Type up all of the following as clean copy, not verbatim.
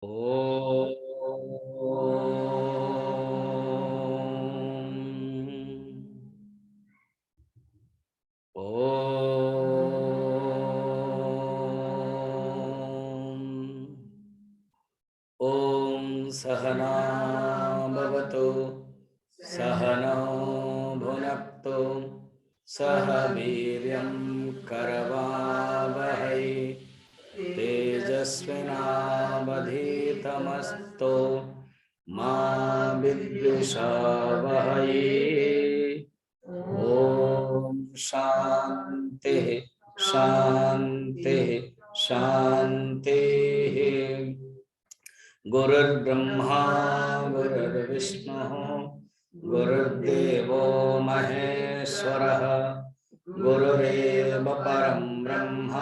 ओम सहना भवतु सहनौ भुनक्तु सह वीर्यं करवावहै तेजस्विनावधीतमस्तु मा विद्विषावहै। ओम शांति शांति शांति। गुरुर्ब्रह्मा गुरुर्विष्णुः गुरुर्देवो महेश्वरः गुरुरेव परं ब्रह्म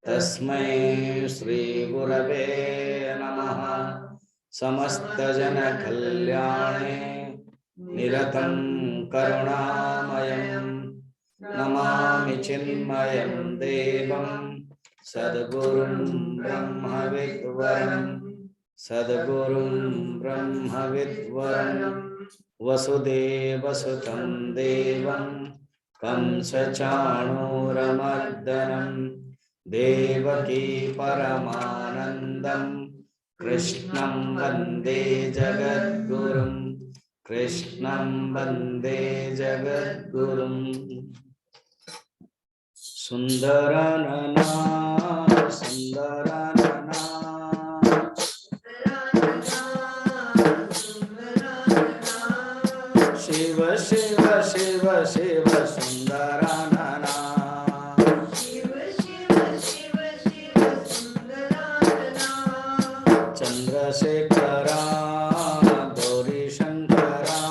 तस्मै श्री गुरवे नमः। समस्तजनकल्याणे निरतं करुणामयं नमामि चिन्मयं देवं सद्गुरुं ब्रह्मविद्वरं सद्गुरुं ब्रह्मविद्वरं वसुदेवसुतं देवं कंसचाणूरमर्दनं देवकी परमानन्दं कृष्णं वन्दे जगद्गुरुं कृष्णं वन्दे जगद्गुरुं। सुंदरानना सुंदरानना शिव शिव शिव शिव सुंदरानना चंद्रशेखरा गौरी शंकरा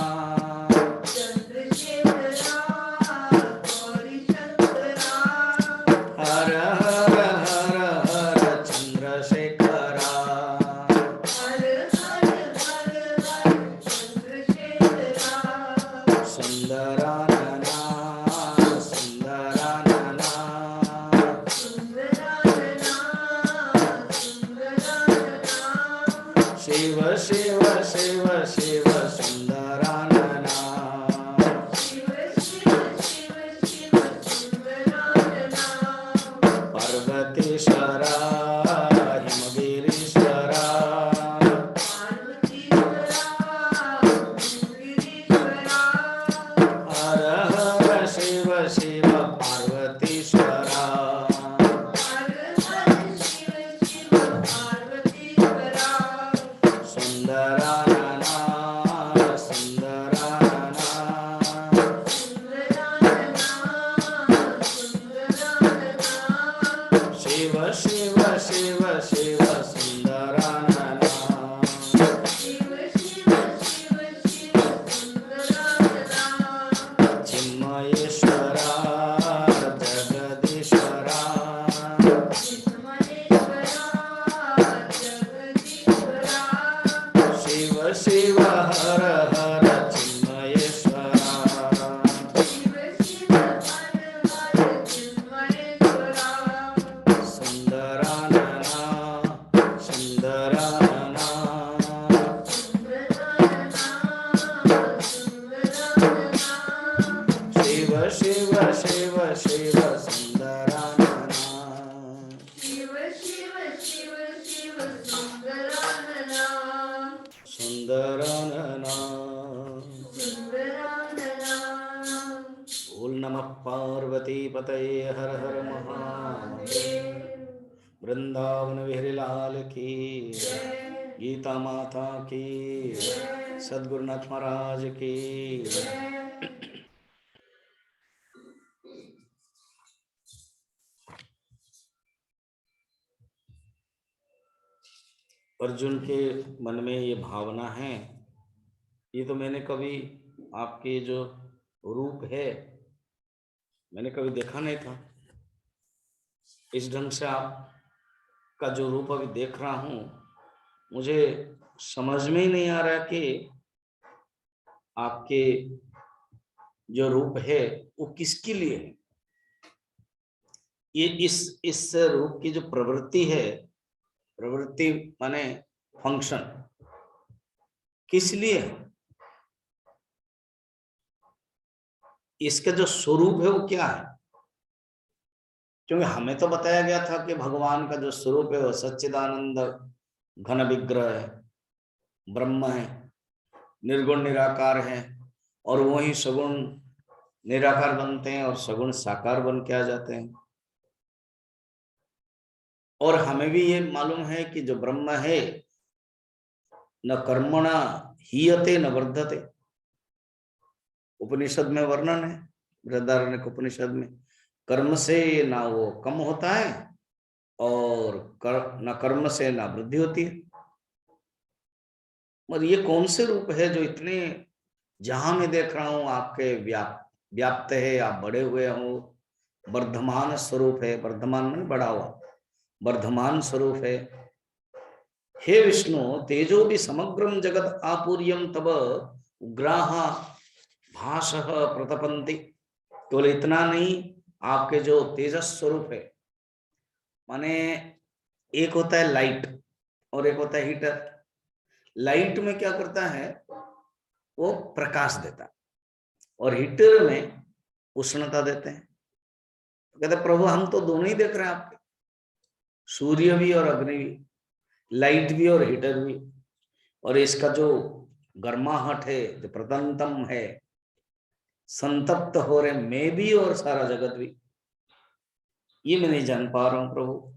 हर हर हर हर चंद्रशेखरा सुंदरानना सुंदरानना शिव शिव शिव शिव सुंदरानना पर्वतेश्वरा हिमगिरीश्वरा हर हर शिव शिव पार्वतीश्वरा सुंदरानना सुंदरानना शिव शिव शिव शिव सुंदरानना चिन्मयेश्वरा जगदीश्वरा शिव शिव हर हर चिन्मयेश्वरा सुंदरानना सुंदरानना शिव शिव शिव शिव सुंदरानना सुंदरानना। बोल नमः पार्वती पतये हर हर महादेव। वृंदावन बिहारी लाल की, गीता माता की, सद्गुरुनाथ महाराज की। अर्जुन के मन में ये भावना है, ये तो मैंने कभी आपके जो रूप है मैंने कभी देखा नहीं था। इस ढंग से आपका जो रूप अभी देख रहा हूं, मुझे समझ में ही नहीं आ रहा कि आपके जो रूप है वो किसके लिए है। ये इस रूप की जो प्रवृत्ति है, प्रवृत्ति माने फंक्शन किस लिए, इसका जो स्वरूप है वो क्या है। क्योंकि हमें तो बताया गया था कि भगवान का जो स्वरूप है वो सच्चिदानंद घन विग्रह है, ब्रह्म है, निर्गुण निराकार है, और वही सगुण निराकार बनते हैं और सगुण साकार बन के आ जाते हैं। और हमें भी ये मालूम है कि जो ब्रह्म है न कर्मणा हीयते न वर्धते, उपनिषद में वर्णन है, बृहदारण्यक उपनिषद में, कर्म से ना वो कम होता है और न कर्म से ना वृद्धि होती है। और ये कौन से रूप है जो इतने, जहां मैं देख रहा हूं आपके व्याप्त है, आप बड़े हुए हो, वर्धमान स्वरूप है, वर्धमान माने बड़ा हुआ, वर्धमान स्वरूप है। हे विष्णु तेजो भी समग्रम जगत आपूर्यम तब उग्राह भाषः प्रतपन्ति। केवल इतना नहीं, आपके जो तेजस स्वरूप है, माने एक होता है लाइट और एक होता है हीटर। लाइट में क्या करता है, वो प्रकाश देता, और हीटर में उष्णता देते हैं। तो कहते प्रभु हम तो दोनों ही देख रहे हैं आपके, सूर्य भी और अग्नि भी, लाइट भी और हीटर भी, और इसका जो गर्माहट है, जो प्रतंतम है, संतप्त हो रहे मैं भी और सारा जगत भी, ये मैं नहीं जान पा रहा हूं प्रभु।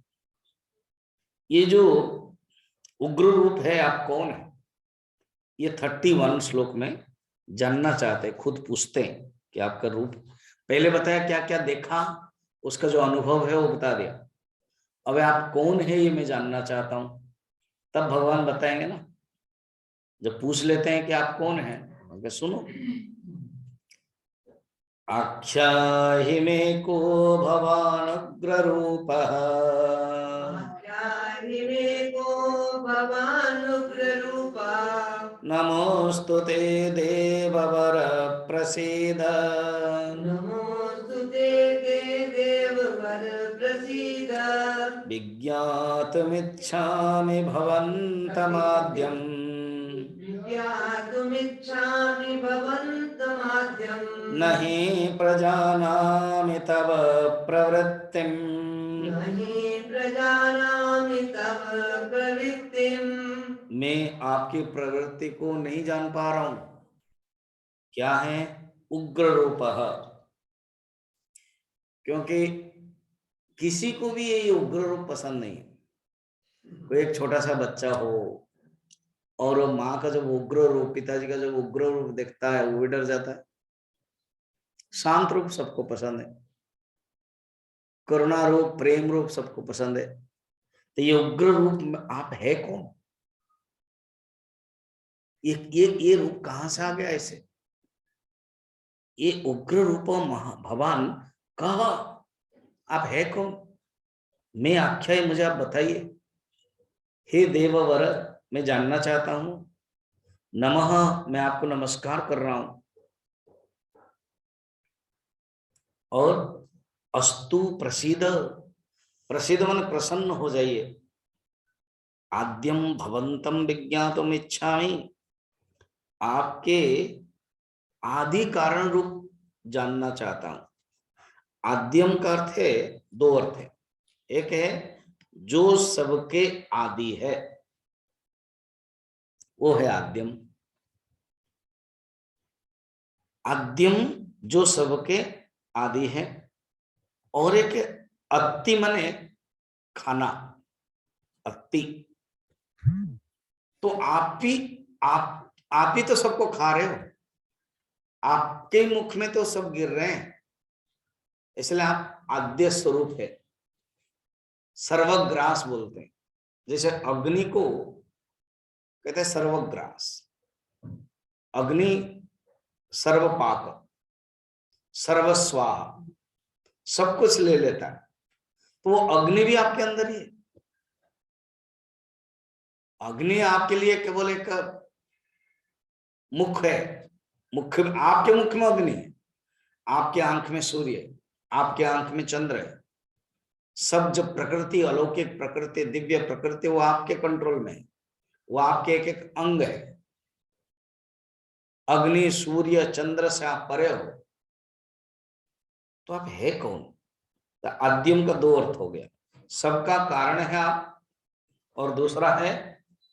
ये जो उग्र रूप है आप कौन है, ये 31 श्लोक में जानना चाहते हैं, खुद पूछते हैं कि आपका रूप, पहले बताया क्या क्या देखा, उसका जो अनुभव है वो बता दिया, अब आप कौन है ये मैं जानना चाहता हूं, तब भगवान बताएंगे ना। जब पूछ लेते हैं कि आप कौन है, सुनो, आख्याहि मे को भवान् उग्र रूपः, नमोस्तु ते देववर प्रसीद, विज्ञातुमिच्छामि भवन्तमाद्यम्, न हि प्रजानामि तव प्रवृत्तिम्, मैं आपकी प्रवृत्ति को नहीं जान पा रहा हूं। क्या है उग्र रूपः, क्योंकि किसी को भी ये उग्र रूप पसंद नहीं है। कोई एक छोटा सा बच्चा हो और माँ का जब उग्र रूप, पिताजी का जब उग्र रूप देखता है वो भी डर जाता है। शांत रूप सबको पसंद है, करुणा रूप, प्रेम रूप सबको पसंद है। तो ये उग्र रूप में आप है कौन, ये रूप कहां से आ गया ऐसे, ये उग्र रूप भगवान कहा, आप है कौन, मैं आख्या है, मुझे आप बताइए। हे देववर, मैं जानना चाहता हूं। नमः, मैं आपको नमस्कार कर रहा हूं। और अस्तु प्रसीद, प्रसीद मन प्रसन्न हो जाइए। आद्यम भवंतम विज्ञातुम इच्छामि, आपके आदि कारण रूप जानना चाहता हूं। आद्यम का अर्थ है, दो अर्थ है, एक है जो सबके आदि है, वो है आद्यम। आद्यम जो सबके आदि है, और एक अत्ति मने खाना, अत्ति। तो आप ही तो सबको खा रहे हो, आपके मुख में तो सब गिर रहे हैं, इसलिए आप आद्य स्वरूप है। सर्वग्रास बोलते हैं, जैसे अग्नि को कहते हैं सर्वग्रास, अग्नि सर्वपाक, सर्वस्वाहा, सब कुछ ले लेता है, तो वो अग्नि भी आपके अंदर ही है। अग्नि आपके लिए केवल एक मुख है, मुख, आपके मुख में अग्नि है, आपके आंख में सूर्य है, आपके आंख में चंद्र है, सब जो प्रकृति, अलौकिक प्रकृति, दिव्य प्रकृति, वो आपके कंट्रोल में है, वो आपके एक एक अंग है। अग्नि सूर्य चंद्र से आप परे हो तो आप है कौन? तो आद्यम का दो अर्थ हो गया, सबका कारण है आप, और दूसरा है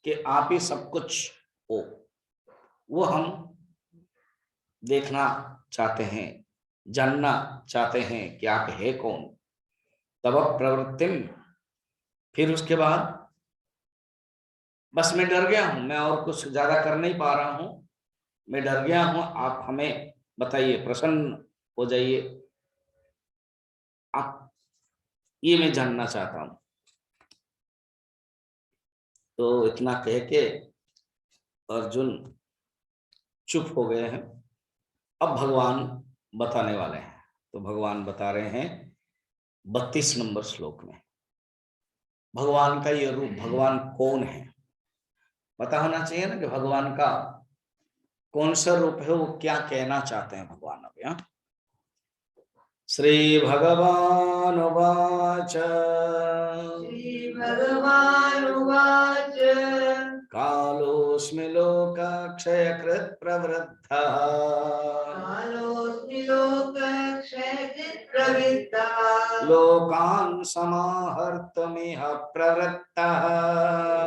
कि आप ही सब कुछ हो। वो हम देखना चाहते हैं, जानना चाहते हैं कि आप है कौन। तब प्रवृत्तिम, फिर उसके बाद बस मैं डर गया हूं, मैं और कुछ ज्यादा कर नहीं पा रहा हूं, मैं डर गया हूं, आप हमें बताइए, प्रसन्न हो जाइए, आप, ये मैं जानना चाहता हूं। तो इतना कह के अर्जुन चुप हो गए हैं। अब भगवान बताने वाले हैं। तो भगवान बता रहे हैं 32 नंबर श्लोक में, भगवान का ये रूप, भगवान कौन है, पता होना चाहिए ना कि भगवान का कौन सा रूप है, वो क्या कहना चाहते हैं भगवान। अब यहाँ श्री भगवान उवाच, श्री भगवान उवाच, कालोऽस्मि लोकक्षयकृत् प्रवृद्धः, कालोऽस्मि लोकक्षयकृत् प्रवृद्धः, लोकान् समाहर्तुमिह प्रवृत्तः,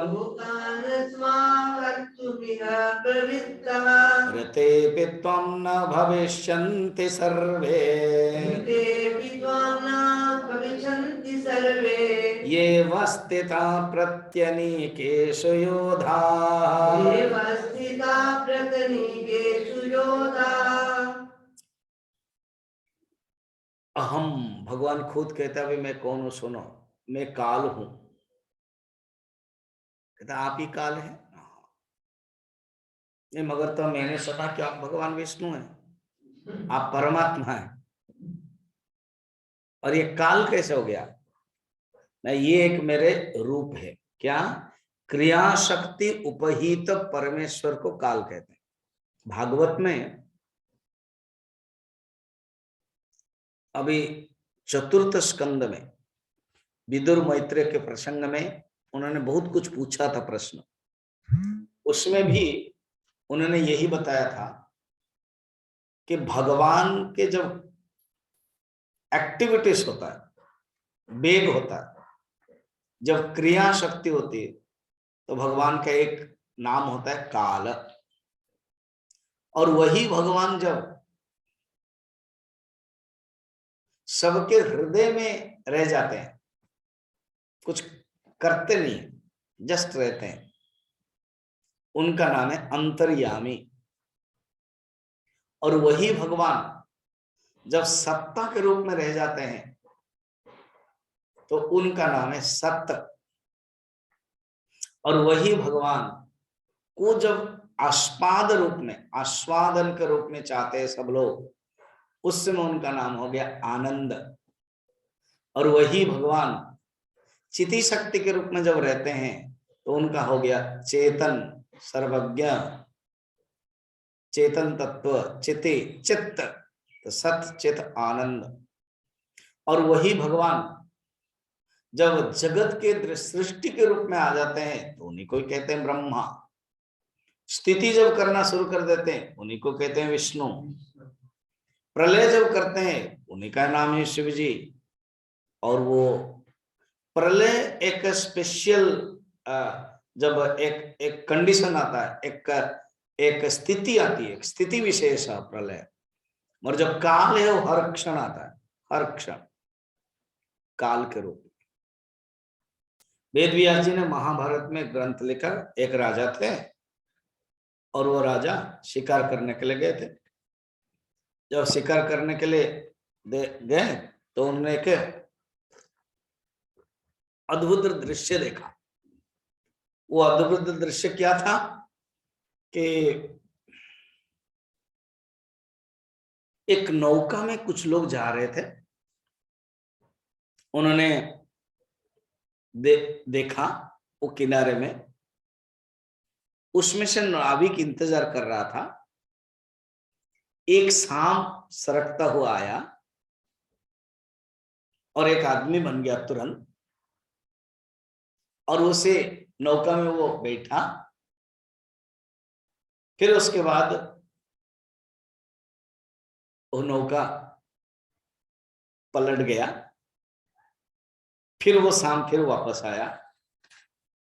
लोकान् समाहर्तुमिह प्रवृत्तः, ऋतेऽपि त्वं न भविष्यन्ति सर्वे, ऋतेऽपि त्वां न भविष्यन्ति सर्वे, येव स्थिताः प्रत्यनीकेषु योधाः। येव स्थिताः प्रत्यनीकेषु योधाः। अहम, भगवान खुद कहता है मैं कौन हूं, सुनो, मैं काल हूं। कहता आप ही काल है? नहीं, मगर तो मैंने सुना कि आप भगवान विष्णु हैं, आप परमात्मा हैं, और ये काल कैसे हो गया? नहीं, ये एक मेरे रूप है। क्या? क्रिया शक्ति उपहित परमेश्वर को काल कहते हैं। भागवत में अभी चतुर्थ स्कंद में विदुर मैत्रेय के प्रसंग में उन्होंने बहुत कुछ पूछा था प्रश्न, उसमें भी उन्होंने यही बताया था कि भगवान के जब एक्टिविटीज होता है, वेग होता है, जब क्रिया शक्ति होती है, तो भगवान का एक नाम होता है काल। और वही भगवान जब सबके हृदय में रह जाते हैं, कुछ करते नहीं, जस्ट रहते हैं, उनका नाम है अंतर्यामी। और वही भगवान जब सत्ता के रूप में रह जाते हैं तो उनका नाम है सत्य। और वही भगवान को जब आस्वाद रूप में, आस्वादन के रूप में चाहते हैं सब लोग, उस समय उनका नाम हो गया आनंद। और वही भगवान चिति शक्ति के रूप में जब रहते हैं तो उनका हो गया चेतन, सर्वज्ञ, चेतन तत्व, चिति, चित्त, तो सत चित आनंद। और वही भगवान जब जगत के सृष्टि के रूप में आ जाते हैं तो उन्हीं को कहते हैं ब्रह्मा। स्थिति जब करना शुरू कर देते हैं उन्हीं को कहते हैं विष्णु। प्रलय जब करते हैं उन्हीं का नाम है शिव जी। और वो प्रलय एक स्पेशल, जब एक एक कंडीशन आता है, एक स्थिति आती है, एक स्थिति विशेष है प्रलय। और जब काल है वो हर क्षण आता है, हर क्षण काल के रूप में। वेद व्यास जी ने महाभारत में ग्रंथ लिखा, एक राजा थे और वो राजा शिकार करने के लिए गए थे। जब शिकार करने के लिए गए तो उन्होंने एक अद्भुत दृश्य देखा। वो अद्भुत दृश्य क्या था कि एक नौका में कुछ लोग जा रहे थे। उन्होंने देखा वो किनारे में, उसमें से नाविक इंतजार कर रहा था। एक सांप सरकता हुआ आया और एक आदमी बन गया तुरंत, और उसे नौका में वो बैठा फिर उसके बाद वो नौका पलट गया, फिर वो शाम फिर वापस आया।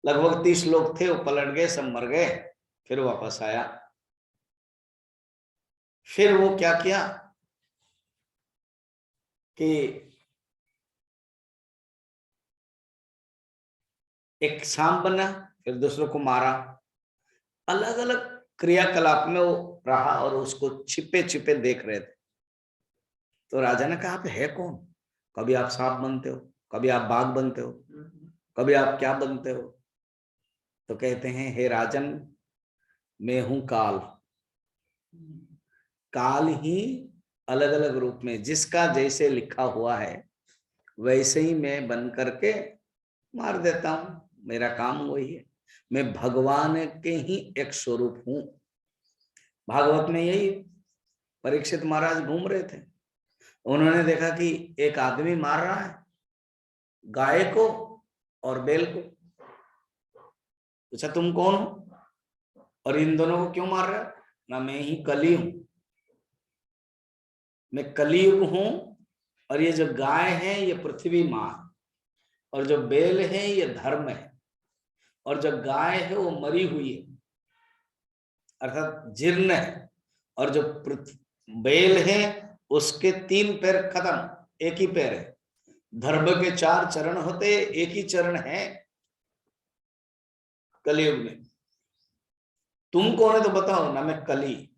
लगभग 30 लोग थे, वो पलट गए, सब मर गए, फिर वापस आया। फिर वो क्या किया कि एक सांप बना, फिर दूसरों को मारा। अलग अलग क्रियाकलाप में वो रहा और उसको छिपे छिपे देख रहे थे। तो राजा ने कहा, आप है कौन? कभी आप सांप बनते हो, कभी आप बाघ बनते हो, कभी आप क्या बनते हो? तो कहते हैं, हे राजन, मैं हूं काल। काल ही अलग अलग रूप में, जिसका जैसे लिखा हुआ है वैसे ही मैं बन करके मार देता हूं। मेरा काम वही है। मैं भगवान के ही एक स्वरूप हूं। भागवत में यही परीक्षित महाराज घूम रहे थे, उन्होंने देखा कि एक आदमी मार रहा है गाय को और बैल को। पूछा, तुम कौन हो और इन दोनों को क्यों मार रहे हो? ना, मैं ही कली हूं, मैं कलियुग हूं, और ये जो गाय है ये पृथ्वी मां, और जो बैल है ये धर्म है, और जो गाय है वो मरी हुई है अर्थात जीर्ण है, और जो बैल है उसके 3 पैर खत्म, एक ही पैर है। धर्म के 4 चरण होते, एक ही चरण है कलियुग में। तुम कौन है तो बताओ ना, मैं कली।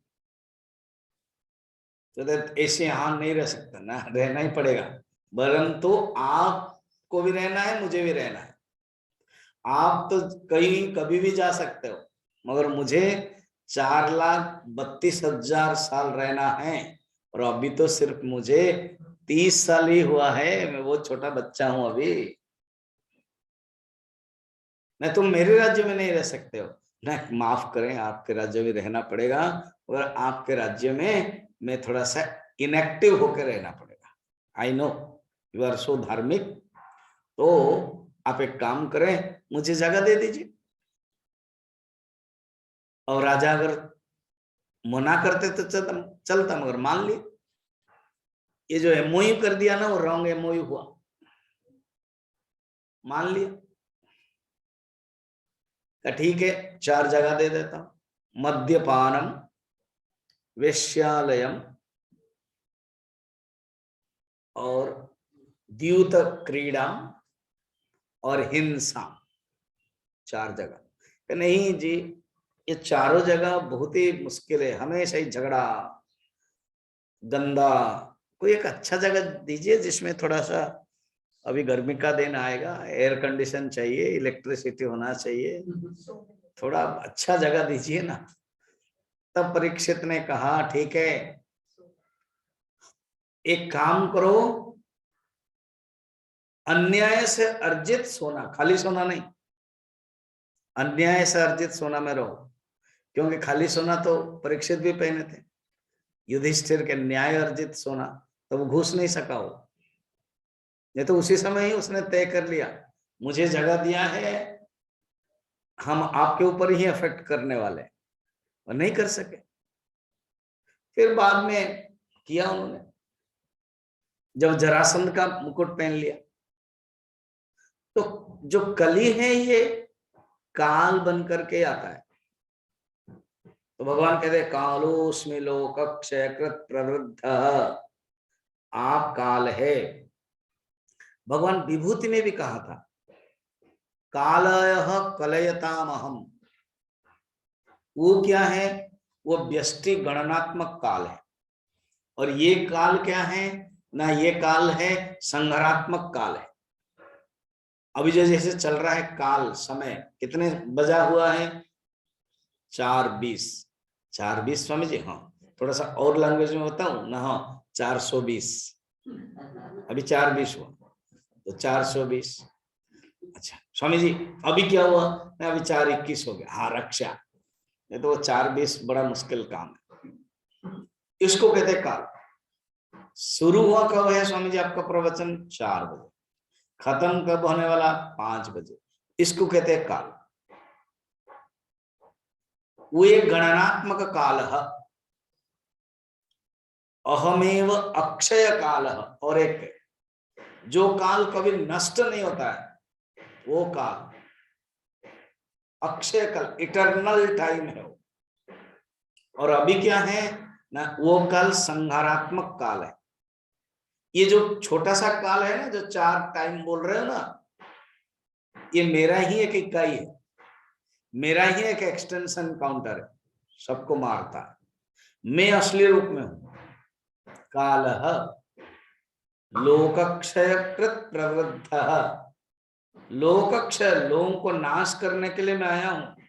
तो ऐसे यहां नहीं रह सकता ना, रहना ही पड़ेगा। वरन तो आपको भी रहना है, मुझे भी रहना है। आप तो कहीं कभी भी जा सकते हो, मगर मुझे 4,32,000 साल रहना है, और अभी तो सिर्फ मुझे 30 साल ही हुआ है। मैं वो छोटा बच्चा हूं अभी। नहीं, तुम मेरे राज्य में नहीं रह सकते हो। नहीं, माफ करें, आपके राज्य में रहना पड़ेगा, और आपके राज्य में मैं थोड़ा सा इनएक्टिव होकर रहना पड़ेगा। I know you are so धार्मिक, तो आप एक काम करें, मुझे जगह दे दीजिए। और राजा अगर मना करते तो चलता, मगर मान लिए। ये जो एमओयू कर दिया ना, वो रॉन्ग एमओयू हुआ। मान लिया, ठीक है 4 जगह दे देता हूं। मद्यपानम, वेश्यालयम, और द्यूत क्रीड़ा, और हिंसा। 4 जगह। नहीं जी, ये चारों जगह बहुत ही मुश्किल है, हमेशा ही झगड़ा, गंदा। कोई एक अच्छा जगह दीजिए जिसमें थोड़ा सा, अभी गर्मी का दिन आएगा, एयर कंडीशन चाहिए, इलेक्ट्रिसिटी होना चाहिए, थोड़ा अच्छा जगह दीजिए ना। तब परीक्षित ने कहा, ठीक है, एक काम करो, अन्याय से अर्जित सोना, खाली सोना नहीं, अन्याय से अर्जित सोना में रहो। क्योंकि खाली सोना तो परीक्षित भी पहने थे, युधिष्ठिर के न्याय अर्जित सोना, तो वो घुस नहीं सका वो। ये तो उसी समय ही उसने तय कर लिया, मुझे जगह दिया है, हम आपके ऊपर ही अफेक्ट करने वाले, और नहीं कर सके। फिर बाद में किया उन्होंने, जब जरासंध का मुकुट पहन लिया। तो जो कली है ये काल बन करके आता है। तो भगवान कहते हैं, कालोस्मि लोक क्षयकृत प्रवृद्ध, आप काल है। भगवान विभूति में भी कहा था, कालयः कलयतामहम्। वो क्या है? वो व्यष्टि गणनात्मक काल है, और ये काल क्या है ना, ये काल है संहारात्मक काल है। अभी जो जैसे चल रहा है काल, समय कितने बजा हुआ है? 4:20। 4:20 स्वामी जी, हाँ थोड़ा सा और लैंग्वेज में बताऊं ना, हाँ 420। अभी 4:20 हुआ, तो 420। अच्छा स्वामी जी, अभी क्या हुआ? नहीं, अभी 4:21 हो गया। हाँ रक्षा, नहीं तो वो 4:20 बड़ा मुश्किल काम है। इसको कहते हैं काल। शुरू हुआ कब है स्वामी जी आपका प्रवचन? 4 बजे। खत्म कब होने वाला? 5 बजे। इसको कहते हैं काल। वो एक गणनात्मक काल है, अहमेव अक्षय काल है, और एक जो काल कभी नष्ट नहीं होता है वो काल अक्षय काल, इटर्नल टाइम है वो। और अभी क्या है ना, वो काल संहारात्मक काल है। ये जो छोटा सा काल है ना, जो 4 टाइम बोल रहे हो ना, ये मेरा ही एक इकाई है, मेरा ही एक एक्सटेंशन काउंटर है, सबको मारता है। मैं असली रूप में हूं। काल लोकक्षय कृत प्रवृद्ध, लोकक्षय, लोगों को नाश करने के लिए मैं आया हूं।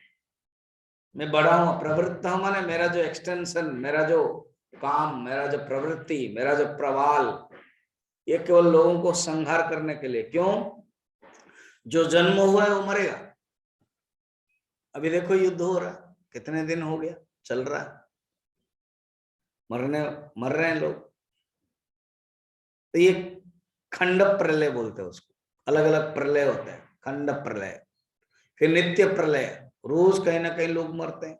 मैं बड़ा हूं, प्रवृत्त हूं माने मेरा जो एक्सटेंशन, मेरा जो काम, मेरा जो प्रवृत्ति, मेरा जो प्रवाल, ये केवल लोगों को संहार करने के लिए। क्यों? जो जन्म हुआ है वो मरेगा। अभी देखो युद्ध हो रहा है, कितने दिन हो गया चल रहा है, मर रहे हैं लोग। तो ये खंड प्रलय बोलते हैं उसको, अलग अलग प्रलय होते हैं, खंड प्रलय, फिर नित्य प्रलय, रोज कहीं ना कहीं लोग मरते हैं।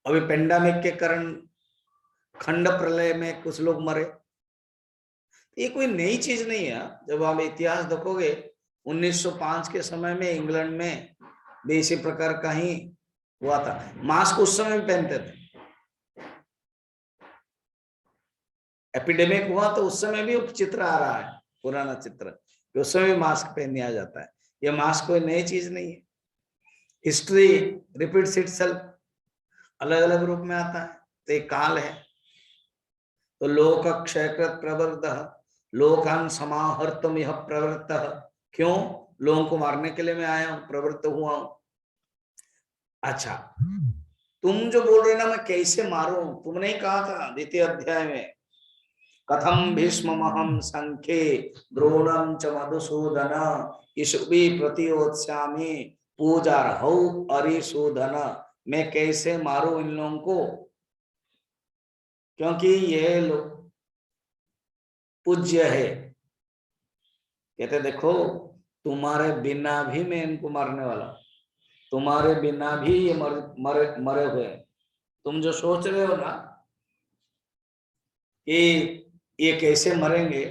अभी पेंडेमिक के कारण खंड प्रलय में कुछ लोग मरे। ये कोई नई चीज नहीं है। जब आप इतिहास देखोगे, 1905 के समय में इंग्लैंड में भी इसी प्रकार का ही हुआ था। मास्क उस समय में पहनते थे, एपिडेमिक हुआ तो उस समय भी चित्र आ रहा है, पुराना चित्र, उस समय भी मास्क पहन आ जाता है। ये मास्क कोई नई चीज नहीं है। हिस्ट्री रिपीट्स इटसेल्फ, अलग अलग रूप में आता है। तो एक काल है। तो लोक क्षयकृत प्रवृत्त, लोकान समाहर्तुम यह प्रवृत्त। क्यों? लोगों को मारने के लिए मैं आया हूं, प्रवृत्त हुआ हूं। अच्छा, तुम जो बोल रहे ना मैं कैसे मारूं, तुमने ही कहा था द्वितीय अध्याय में, कथम भीष्ममहं संख्ये द्रोणं च मधुसूदन इषुभि प्रतियोत्स्यामि पूजार्हौ अरिसूदन। मैं कैसे मारूं इन लोगों को, क्योंकि ये लोग पूज्य है। कहते देखो, तुम्हारे बिना भी मैं इनको मारने वाला हूं, तुम्हारे बिना भी ये मरे हुए हैं। तुम जो सोच रहे हो ना कि ये कैसे मरेंगे,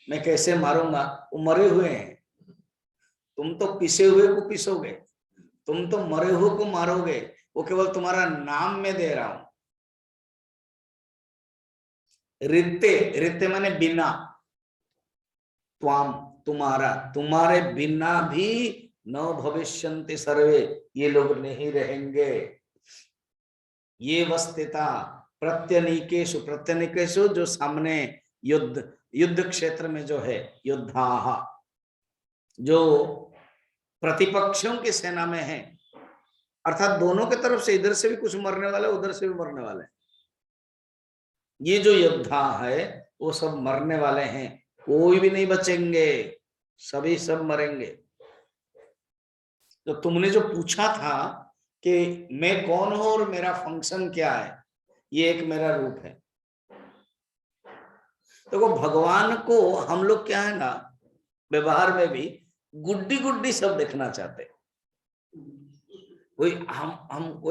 मैं कैसे मारूंगा, वो मरे हुए हैं। तुम तो पिसे हुए को पिसोगे, तुम तो मरे हुए को मारोगे। वो केवल तुम्हारा नाम में दे रहा हूं। रित्ते, रित्ते माने बिना, त्वाम तुम्हारा, तुम्हारे बिना भी न भविष्यन्ति सर्वे, ये लोग नहीं रहेंगे। ये वस्थिता प्रत्यनीकेषु, प्रत्यनीकेषु जो सामने युद्ध क्षेत्र में जो है, योद्धा जो प्रतिपक्षों की सेना में है, अर्थात दोनों के तरफ से, इधर से भी कुछ मरने वाले, उधर से भी मरने वाले। ये जो योद्धा है वो सब मरने वाले हैं, कोई भी नहीं बचेंगे, सभी सब मरेंगे। तो तुमने जो पूछा था कि मैं कौन हूं और मेरा फंक्शन क्या है, ये एक मेरा रूप है। देखो, भगवान को हम लोग क्या है ना, व्यवहार में भी गुड्डी गुड्डी सब देखना चाहते। कोई हम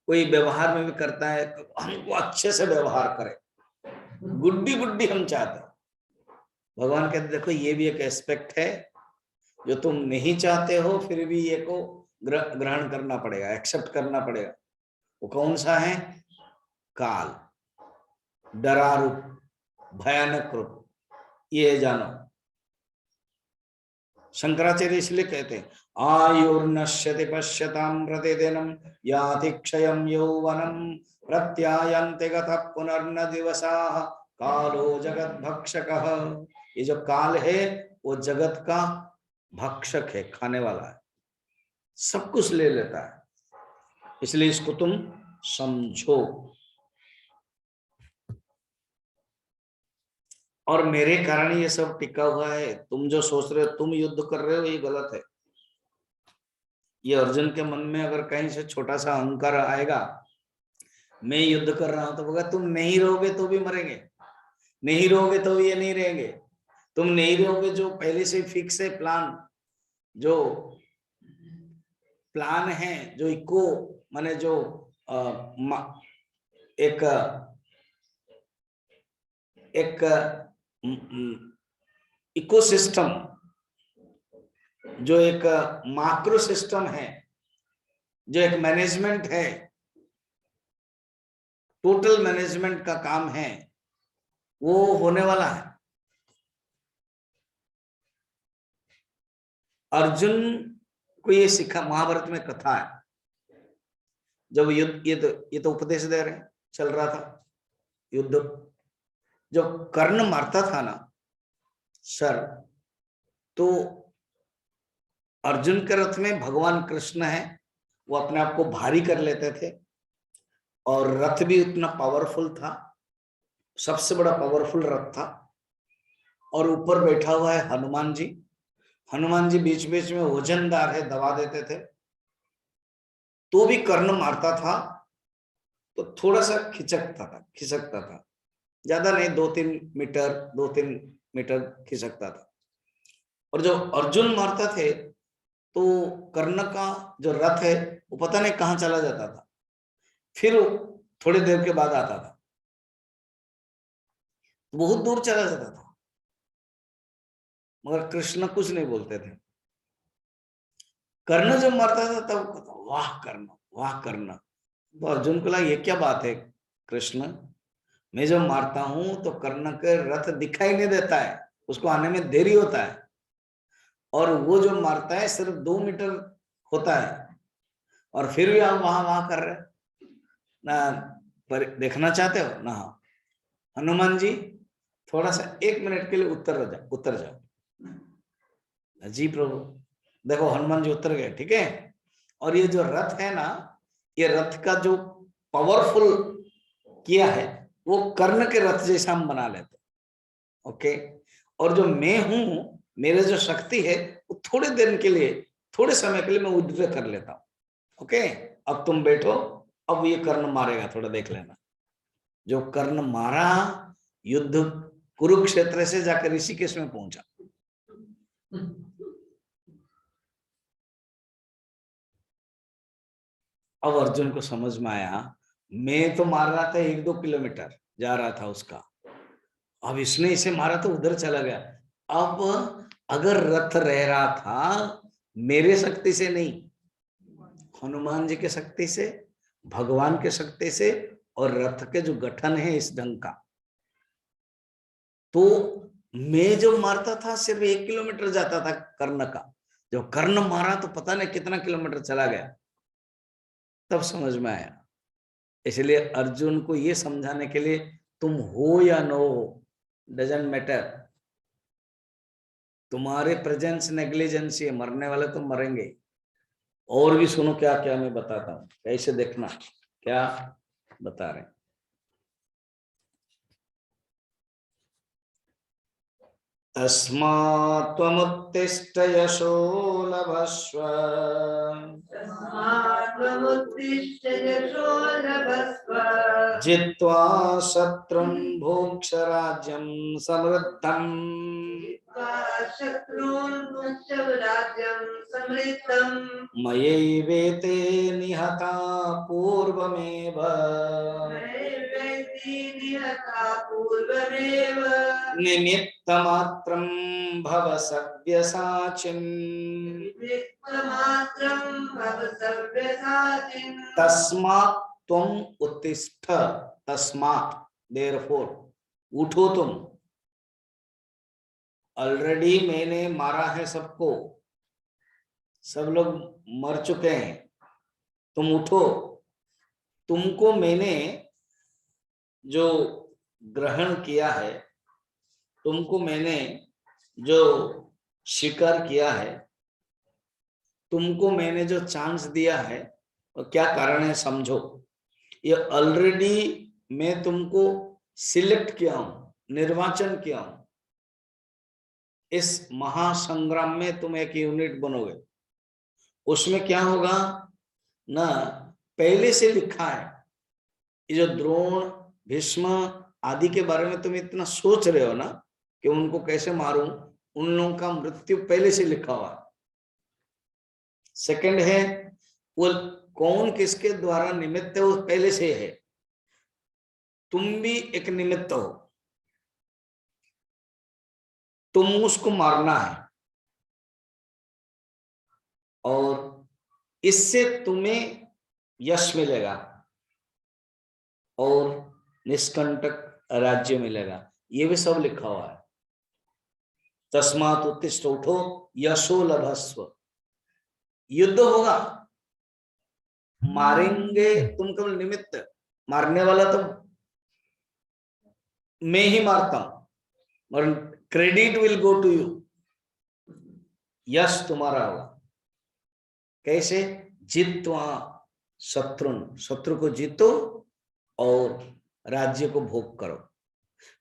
कोई व्यवहार में भी करता है, हमको अच्छे से व्यवहार करे, गुड्डी गुड्डी हम चाहते हैं। भगवान कहते देखो, ये भी एक एस्पेक्ट है जो तुम नहीं चाहते हो, फिर भी ये को ग्रहण करना पड़ेगा, एक्सेप्ट करना पड़ेगा। वो कौन सा है? काल, डरा रूप, भयानक रूप, ये जानो। शंकराचार्य इसलिए कहते हैं, आयुर्नश्यति पश्यतां प्रतिदिनं याति क्षयं यौवनं प्रत्यायन्ते गतः पुनर्न दिवसाः कालो जगत भक्षकः। ये जो काल है वो जगत का भक्षक है, खाने वाला है, सब कुछ ले लेता है। इसलिए इसको तुम समझो। और मेरे कारण ये सब टिका हुआ है। तुम जो सोच रहे हो, तुम युद्ध कर रहे हो, ये गलत है। ये अर्जुन के मन में अगर कहीं से छोटा सा अहंकार आएगा, मैं युद्ध कर रहा हूं, तो बोला तुम नहीं रहोगे तो भी मरेंगे, नहीं रहोगे तो भी ये नहीं रहेंगे, तुम नहीं रहोगे, जो पहले से फिक्स है प्लान, जो प्लान है जो इको माने जो एक एक इकोसिस्टम, जो एक माइक्रो सिस्टम है, जो एक मैनेजमेंट है, टोटल मैनेजमेंट का काम है, वो होने वाला है। अर्जुन को ये सिखा, महाभारत में कथा है, जब युद्ध, ये तो उपदेश दे रहे हैं, चल रहा था युद्ध, जब कर्ण मारता था ना सर, तो अर्जुन के रथ में भगवान कृष्ण है, वो अपने आप को भारी कर लेते थे, और रथ भी उतना पावरफुल था, सबसे बड़ा पावरफुल रथ था, और ऊपर बैठा हुआ है हनुमान जी। हनुमान जी बीच बीच में वजनदार है, दबा देते थे, तो भी कर्ण मारता था तो थोड़ा सा खिसकता था, ज्यादा नहीं, 2-3 मीटर खिसकता था। और जब अर्जुन मारता थे तो कर्ण का जो रथ है वो पता नहीं कहां चला जाता था, फिर थोड़ी देर के बाद आता था, बहुत दूर चला जाता था, मगर कृष्ण कुछ नहीं बोलते थे। कर्ण जब मारता था तब वाह कर्ण, वाह कर्ण। तो अर्जुन को लगा ये क्या बात है कृष्ण, मैं जब मारता हूं तो कर्ण के रथ दिखाई नहीं देता है, उसको आने में देरी होता है, और वो जो मारता है सिर्फ 2 मीटर होता है, और फिर भी आप वहां वहां कर रहे ना, पर देखना चाहते हो ना। हनुमान जी थोड़ा सा 1 मिनट के लिए उतर जाओ। जी प्रभु, देखो हनुमान जी उतर गए, ठीक है। और ये जो रथ है ना, ये रथ का जो पावरफुल किया है वो कर्ण के रथ जैसा हम बना लेते, ओके। और जो मैं हूं, मेरे जो शक्ति है वो थोड़ी देर के लिए, थोड़े समय के लिए मैं विड्रॉ कर लेता हूं, ओके। अब तुम बैठो, अब ये कर्ण मारेगा, थोड़ा देख लेना। जो कर्ण मारा, युद्ध कुरुक्षेत्र से जाकर ऋषिकेश में पहुंचा। अब अर्जुन को समझ में आया, मैं तो मार रहा था 1-2 किलोमीटर जा रहा था उसका, अब इसने इसे मारा तो उधर चला गया। अब अगर रथ रह रहा था मेरे शक्ति से नहीं, हनुमान जी के शक्ति से, भगवान के शक्ति से, और रथ के जो गठन है इस ढंग का, तो मैं जो मारता था सिर्फ 1 किलोमीटर जाता था कर्ण का, जो कर्ण मारा तो पता नहीं कितना किलोमीटर चला गया। तब समझ में आया। इसलिए अर्जुन को ये समझाने के लिए, तुम हो या न हो डजंट मैटर, तुम्हारे प्रेजेंस नेग्लिजेंस है, मरने वाले तो मरेंगे। और भी सुनो क्या क्या मैं बताता हूं, कैसे देखना क्या बता रहे हैं। तस्मात् त्वमुत्तिष्ठ यशो लभस्व, तस्मात्त्वमुत्तिष्ठ यशो लभस्व, जित्वा शत्रुं भोक्ष राज्यं समृद्धम्, शत्रून् भुङ्क्ष राज्यं समृद्धम्, मयैवेते निहता पूर्वमेव, नैवेति निहता पूर्वमेव, निमित्तमात्रं भव सव्यसाचिन्, निमित्तमात्रं भव सव्यसाचिन्। तस्मात् त्वम् उत्तिष्ठ, तस्मात् देयरफॉर, उठो तुम। ऑलरेडी मैंने मारा है सबको, सब लोग मर चुके हैं, तुम उठो। तुमको मैंने जो ग्रहण किया है, तुमको मैंने जो स्वीकार किया है, तुमको मैंने जो चांस दिया है, और क्या कारण है समझो। ये ऑलरेडी मैं तुमको सिलेक्ट किया हूं, निर्वाचन किया हूं। इस महासंग्राम में तुम एक यूनिट बनोगे। उसमें क्या होगा ना, पहले से लिखा है। ये जो द्रोण, भीष्म आदि के बारे में तुम इतना सोच रहे हो ना कि उनको कैसे मारूं, उन लोगों का मृत्यु पहले से लिखा हुआ है। सेकंड है, वो कौन किसके द्वारा निमित्त है वो पहले से है। तुम भी एक निमित्त हो, तुम उसको मारना है और इससे तुम्हें यश मिलेगा और निष्कंटक राज्य मिलेगा। ये भी सब लिखा हुआ है। तस्मात् उत्तिष्ठ, उठो, यशो लभस्व। युद्ध होगा, मारेंगे, तुम केवल निमित्त, मारने वाला तो मैं ही मारता हूं और credit will go to you. यश तुम्हारा होगा। कैसे? जित्वा शत्रुन, शत्रु को जीतो और राज्य को भोग करो।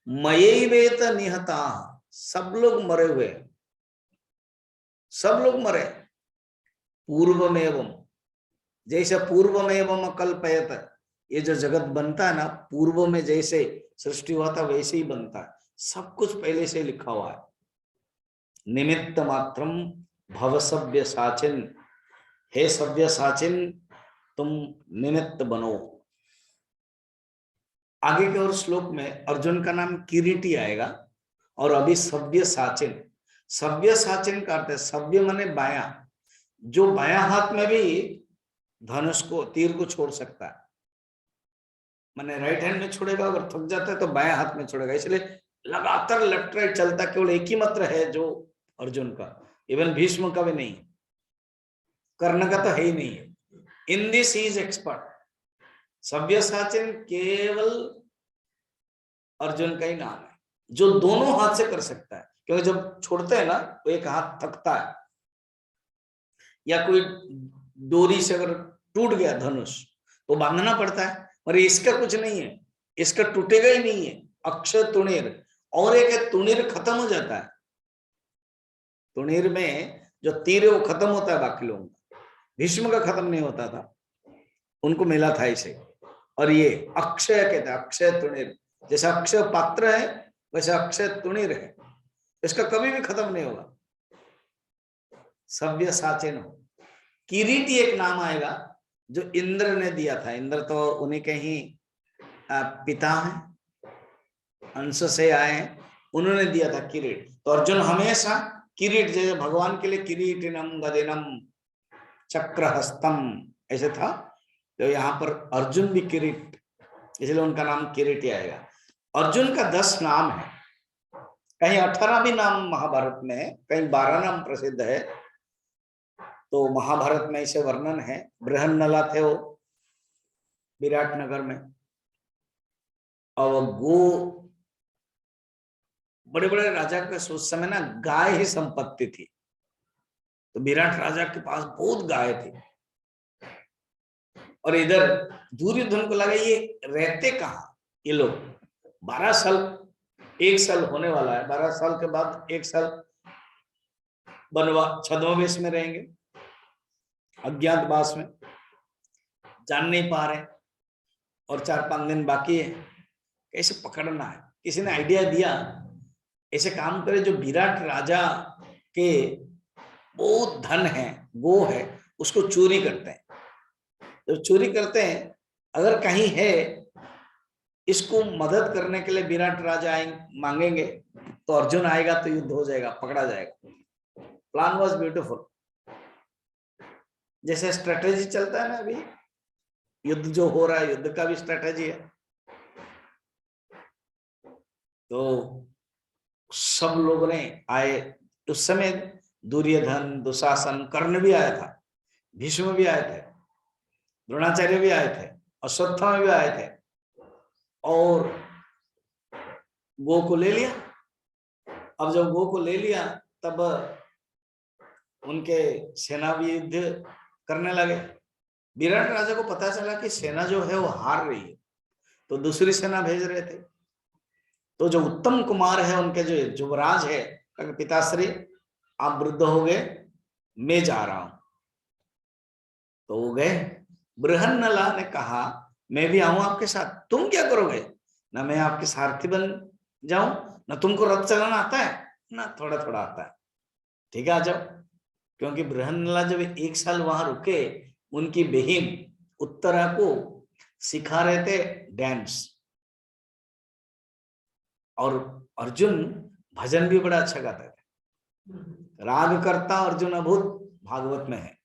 मयैवेत निहता, सब लोग मरे हुए, सब लोग मरे। पूर्वमेवम, जैसे पूर्वमेवम अकल्पयत, ये जो जगत बनता है ना, पूर्व में जैसे सृष्टि हुआ था वैसे ही बनता है। सब कुछ पहले से लिखा हुआ है। निमित्त मात्रम भव सव्य साचिन, हे सव्य साचिन तुम निमित्त बनो। आगे के और श्लोक में अर्जुन का नाम किरीटी आएगा और अभी सव्य साचिन। सव्य साचिन का अर्थ है, सव्य माने बाया, जो बाया हाथ में भी धनुष को, तीर को छोड़ सकता है। माने राइट हैंड में छोड़ेगा, अगर थक जाता है तो बाया हाथ में छोड़ेगा। इसलिए लगातार लेफ्ट राइट चलता, केवल एक ही मंत्र है जो अर्जुन का, इवन भीष्म का भी नहीं, कर्ण का तो है ही नहीं है। In this he is expert. Savyasachi केवल अर्जुन का ही नाम है, जो दोनों हाथ से कर सकता है। क्योंकि जब छोड़ते हैं ना तो एक हाथ थकता है, या कोई डोरी से अगर टूट गया धनुष तो बांधना पड़ता है, और इसका कुछ नहीं है, इसका टूटेगा ही नहीं है। अक्षय तुणीर, और एक है तुणीर खत्म हो जाता है। तुणीर में जो तीर है वो खत्म होता है बाकी लोगों का, भीष्म का खत्म नहीं होता था, उनको मिला था इसे। और ये अक्षय कहते हैं, अक्षय तुणीर। जैसा अक्षय पात्र है वैसा अक्षय तुणीर है, इसका कभी भी खत्म नहीं होगा। सव्य साचिन हो। किरीटी एक नाम आएगा जो इंद्र ने दिया था। इंद्र तो उन्हीं के ही पिता हैं, अंश से आए हैं, उन्होंने दिया था किरीट। तो अर्जुन हमेशा किरीट, जैसे भगवान के लिए किरीटिनम गदिनम चक्रहस्तम ऐसे था, तो यहाँ पर अर्जुन भी किरीट, इसलिए उनका नाम किरीटी आएगा। अर्जुन का 10 नाम है, कहीं 18 भी नाम महाभारत में है, कहीं 12 नाम प्रसिद्ध है। तो महाभारत में इसे वर्णन है। बृहन्नला थे वो विराट नगर में, और गो, बड़े बड़े राजा के उस समय ना गाय ही संपत्ति थी, तो विराट राजा के पास बहुत गाय थी। और इधर दुर्योधन को लगा ये रहते कहाँ ये लोग, 12 साल, 1 साल होने वाला है, 12 साल के बाद 1 साल छद्मवेश में रहेंगे, अज्ञातवास में, जान नहीं पा रहे, और 4-5 दिन बाकी है, कैसे पकड़ना है। किसी ने आइडिया दिया, ऐसे काम करे, जो विराट राजा के बहुत धन है, गो है, उसको चोरी करते हैं। जब चोरी करते हैं, अगर कहीं है, इसको मदद करने के लिए विराट राजा मांगेंगे, तो अर्जुन आएगा तो युद्ध हो जाएगा, पकड़ा जाएगा। Plan was beautiful. जैसे स्ट्रेटेजी चलता है ना, अभी युद्ध जो हो रहा है, युद्ध का भी स्ट्रेटेजी है। तो सब लोगों ने आए, उस समय दुर्योधन, दुशासन, कर्ण भी आया था, भीष्म भी आए थे, द्रोणाचार्य भी आए थे, अश्वत्थामा भी आए थे, और गो को ले लिया। अब जब गो को ले लिया, तब उनके सेना भी युद्ध करने लगे। विराट राजा को पता चला कि सेना जो है वो हार रही है, तो दूसरी सेना भेज रहे थे। तो जो उत्तम कुमार है, उनके जो युवराज है, पिताश्री आप वृद्ध हो गए, मैं जा रहा हूं। तो वो गए। बृहन्नला ने कहा मैं भी आऊं आपके साथ। तुम क्या करोगे? ना मैं आपके सारथी बन जाऊं, ना तुमको रथ चलाना आता है, ना थोड़ा थोड़ा आता है। ठीक है, आ जाओ। क्योंकि बृहन्नला जब 1 साल वहां रुके, उनकी बहन उत्तरा को सिखा रहे थे डांस, और अर्जुन भजन भी बड़ा अच्छा गाता था। राग करता अर्जुन अभूत भागवत में है।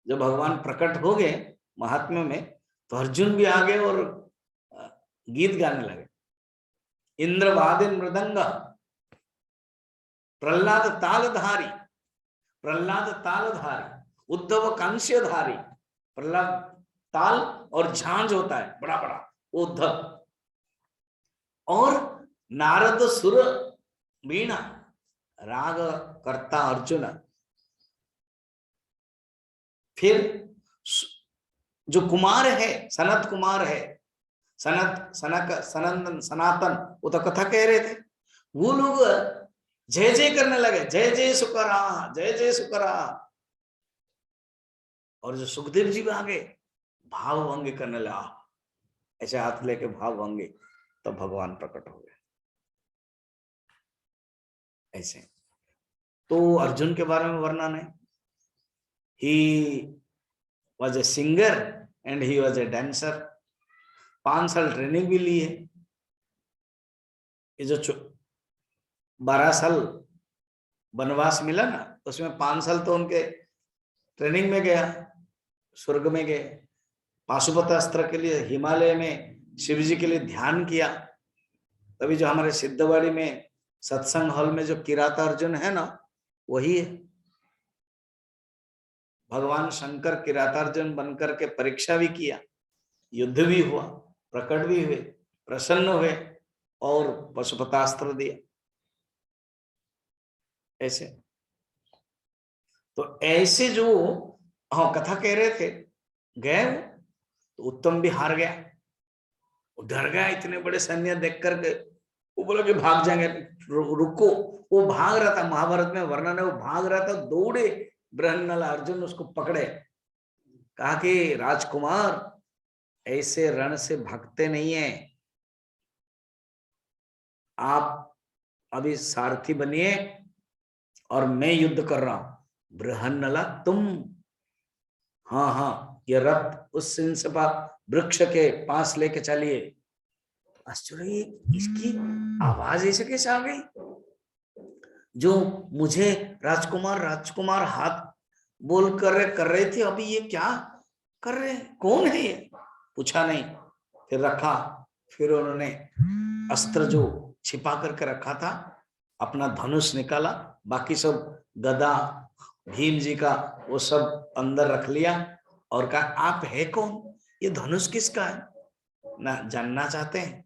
जब भगवान प्रकट हो गए महात्म्य में, तो अर्जुन भी आ गए और गीत गाने लगे। इंद्र वादिन मृदंग प्रहलाद तालधारी, प्रहलाद तालधारी, उद्धव कांस्यधारी। प्रहलाद ताल और झांझ होता है बड़ा बड़ा, उद्धव। और नारद सुर वीणा, राग करता अर्जुन। फिर जो कुमार है, सनत कुमार है, सनंदन सनातन, वो तो कथा कह रहे थे। वो लोग जय जय करने लगे, जय जय सुकरा, जय जय सुकरा। और जो सुखदेव जी आ गए, भाव भंग करने लगा, ऐसे हाथ लेके भाव भंगे, तो भगवान प्रकट हो गए ऐसे। तो अर्जुन के बारे में वर्णन है, he was a singer and he was a dancer. 5 साल ट्रेनिंग भी ली है। ये जो 12 साल वनवास मिला ना, उसमें 5 साल तो उनके ट्रेनिंग में गया, स्वर्ग में गए। पाशुपतास्त्र के लिए हिमालय में शिव जी के लिए ध्यान किया। तभी जो हमारे सिद्धवाड़ी में सत्संग हॉल में जो किरात अर्जुन है ना, वही है। भगवान शंकर किरातार्जुन बनकर के परीक्षा भी किया, युद्ध भी हुआ, प्रकट भी हुए, प्रसन्न हुए और पशुपतास्त्र दिया ऐसे। तो ऐसे जो हाँ कथा कह रहे थे, गए तो उत्तम भी हार गया, वो डर गया इतने बड़े सैन्य देख करके। वो बोला कि भाग जाएंगे, रुको। वो भाग रहा था, महाभारत में वर्णन है, वो भाग रहा था, दौड़े बृहन्नल अर्जुन उसको पकड़े, कहा कि राजकुमार ऐसे रण से भागते नहीं है, आप अभी सारथी बनिए और मैं युद्ध कर रहा हूं। बृहन्नला तुम, हाँ हाँ, ये रथ उस सिंसपा वृक्ष के पास लेके चलिए। आश्चर्य, इसकी आवाज ऐसे कैसे आ गई? जो मुझे राजकुमार राजकुमार हाथ बोल कर रहे थे, अभी ये क्या कर रहे हैं, कौन है ये? पूछा नहीं, फिर रखा। फिर उन्होंने अस्त्र जो छिपा करके रखा था, अपना धनुष निकाला, बाकी सब गदा भीम जी का वो सब अंदर रख लिया और कहा आप है कौन, ये धनुष किसका है? ना जानना चाहते हैं?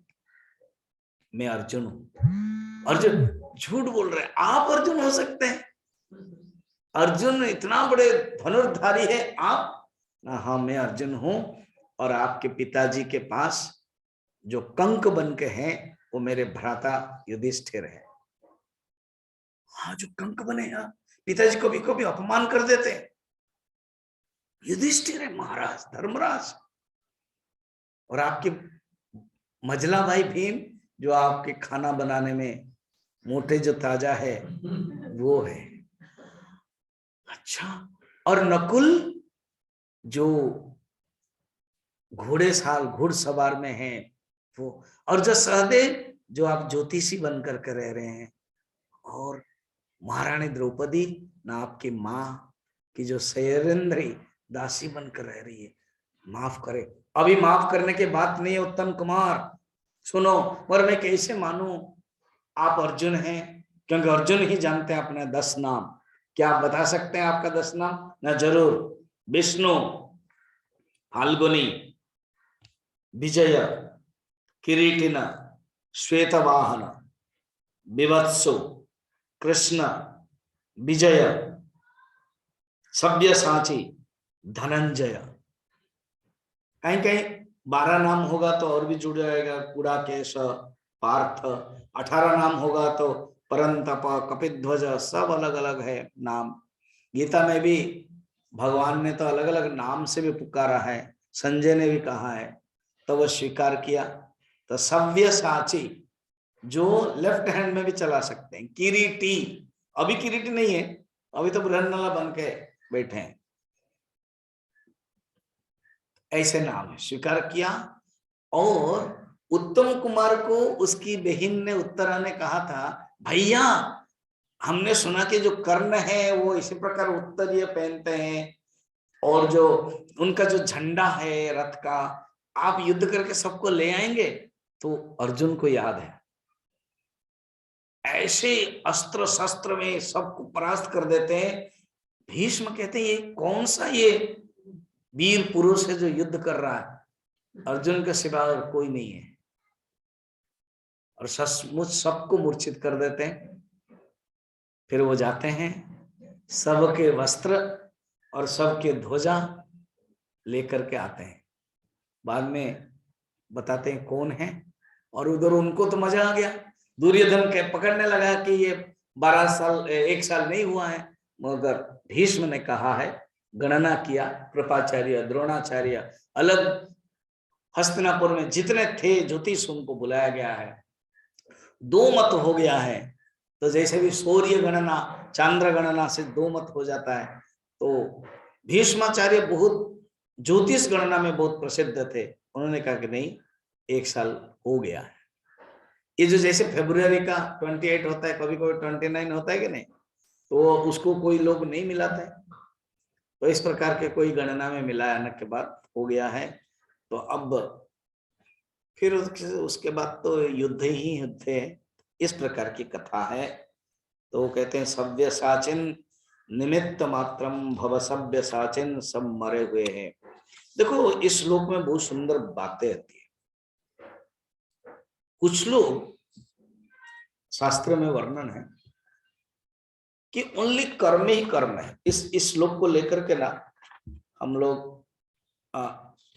मैं अर्जुन हूं। अर्जुन झूठ बोल रहे, आप अर्जुन हो सकते हैं? अर्जुन इतना बड़े धनुर्धारी है आप? ना, हाँ मैं अर्जुन हूं, और आपके पिताजी के पास जो कंक बन के हैं वो मेरे भ्राता युधिष्ठिर है। हाँ, जो कंक बने हैं, पिताजी को भी कभी अपमान कर देते हैं। युधिष्ठिर है महाराज, धर्मराज। और आपके मझला भाई भीम, जो आपके खाना बनाने में मोटे जो ताजा है वो है। अच्छा, और नकुल जो घुड़सवार में है वो, और जो सहदेव जो आप ज्योतिषी बनकर के रह रहे हैं, और महारानी द्रौपदी ना आपकी माँ की जो शैरेंद्री दासी बनकर रह रही है। माफ करे, अभी माफ करने के बात नहीं है उत्तम कुमार, सुनो। और मैं कैसे मानूं आप अर्जुन हैं, क्योंकि अर्जुन ही जानते हैं अपने 10 नाम। क्या आप बता सकते हैं आपका 10 नाम? ना, जरूर। विष्णु, फाल्गुनी, विजय, किरीटिन, श्वेतवाहन, विवत्सु, कृष्ण, विजय, सव्यसाची, धनंजय। कहीं कहीं 12 नाम होगा तो और भी जुड़ जाएगा, कुड़ाकेश, पार्थ। 18 नाम होगा तो परंतप, कपिध्वज, सब अलग अलग है नाम। गीता में भी भगवान ने तो अलग अलग नाम से भी पुकारा है, संजय ने भी कहा है, तो वह स्वीकार किया। तो सव्यसाची जो लेफ्ट हैंड में भी चला सकते हैं। किरीटी, अभी किरीटी नहीं है, अभी तो बृहन्नला बन के बैठे हैं। ऐसे नाम है, स्वीकार किया। और उत्तम कुमार को उसकी बहन ने, उत्तरा ने कहा था, भैया हमने सुना कि जो कर्ण है वो इसी प्रकार उत्तरीय पहनते हैं, और जो उनका जो झंडा है रथ का, आप युद्ध करके सबको ले आएंगे। तो अर्जुन को याद है, ऐसे अस्त्र शस्त्र में सबको परास्त कर देते हैं। भीष्म कहते हैं ये कौन सा ये वीर पुरुष है जो युद्ध कर रहा है, अर्जुन के सिवा और कोई नहीं है, और सचमुच सबको मूर्छित कर देते हैं। फिर वो जाते हैं, सबके वस्त्र और सबके ध्वजा लेकर के आते हैं, बाद में बताते हैं कौन है। और उधर उनको तो मजा आ गया, दुर्योधन के पकड़ने लगा कि ये 12 साल 1 साल नहीं हुआ है, मगर भीष्म ने कहा है, गणना किया, कृपाचार्य द्रोणाचार्य अलग हस्तिनापुर में जितने थे ज्योतिष उनको बुलाया गया है, 2 मत हो गया है। तो जैसे भी सूर्य गणना चांद्र गणना से 2 मत हो जाता है, तो भीष्माचार्य बहुत ज्योतिष गणना में बहुत प्रसिद्ध थे, उन्होंने कहा कि नहीं 1 साल हो गया है। ये जो जैसे फरवरी का 28 होता है, कभी कभी 29 होता है कि नहीं, तो उसको कोई लोग नहीं मिलाते, तो इस प्रकार के कोई गणना में मिलाने के बाद हो गया है। तो अब फिर उसके बाद तो युद्ध ही युद्ध है, इस प्रकार की कथा है। तो कहते हैं सव्य साचिन निमित्त मात्रम भव सव्य साचिन, सब मरे हुए हैं। देखो इस श्लोक में बहुत सुंदर बातें आती है। कुछ लोग शास्त्र में वर्णन है कि ओनली कर्म ही कर्म है। इस श्लोक को लेकर के ना हम लोग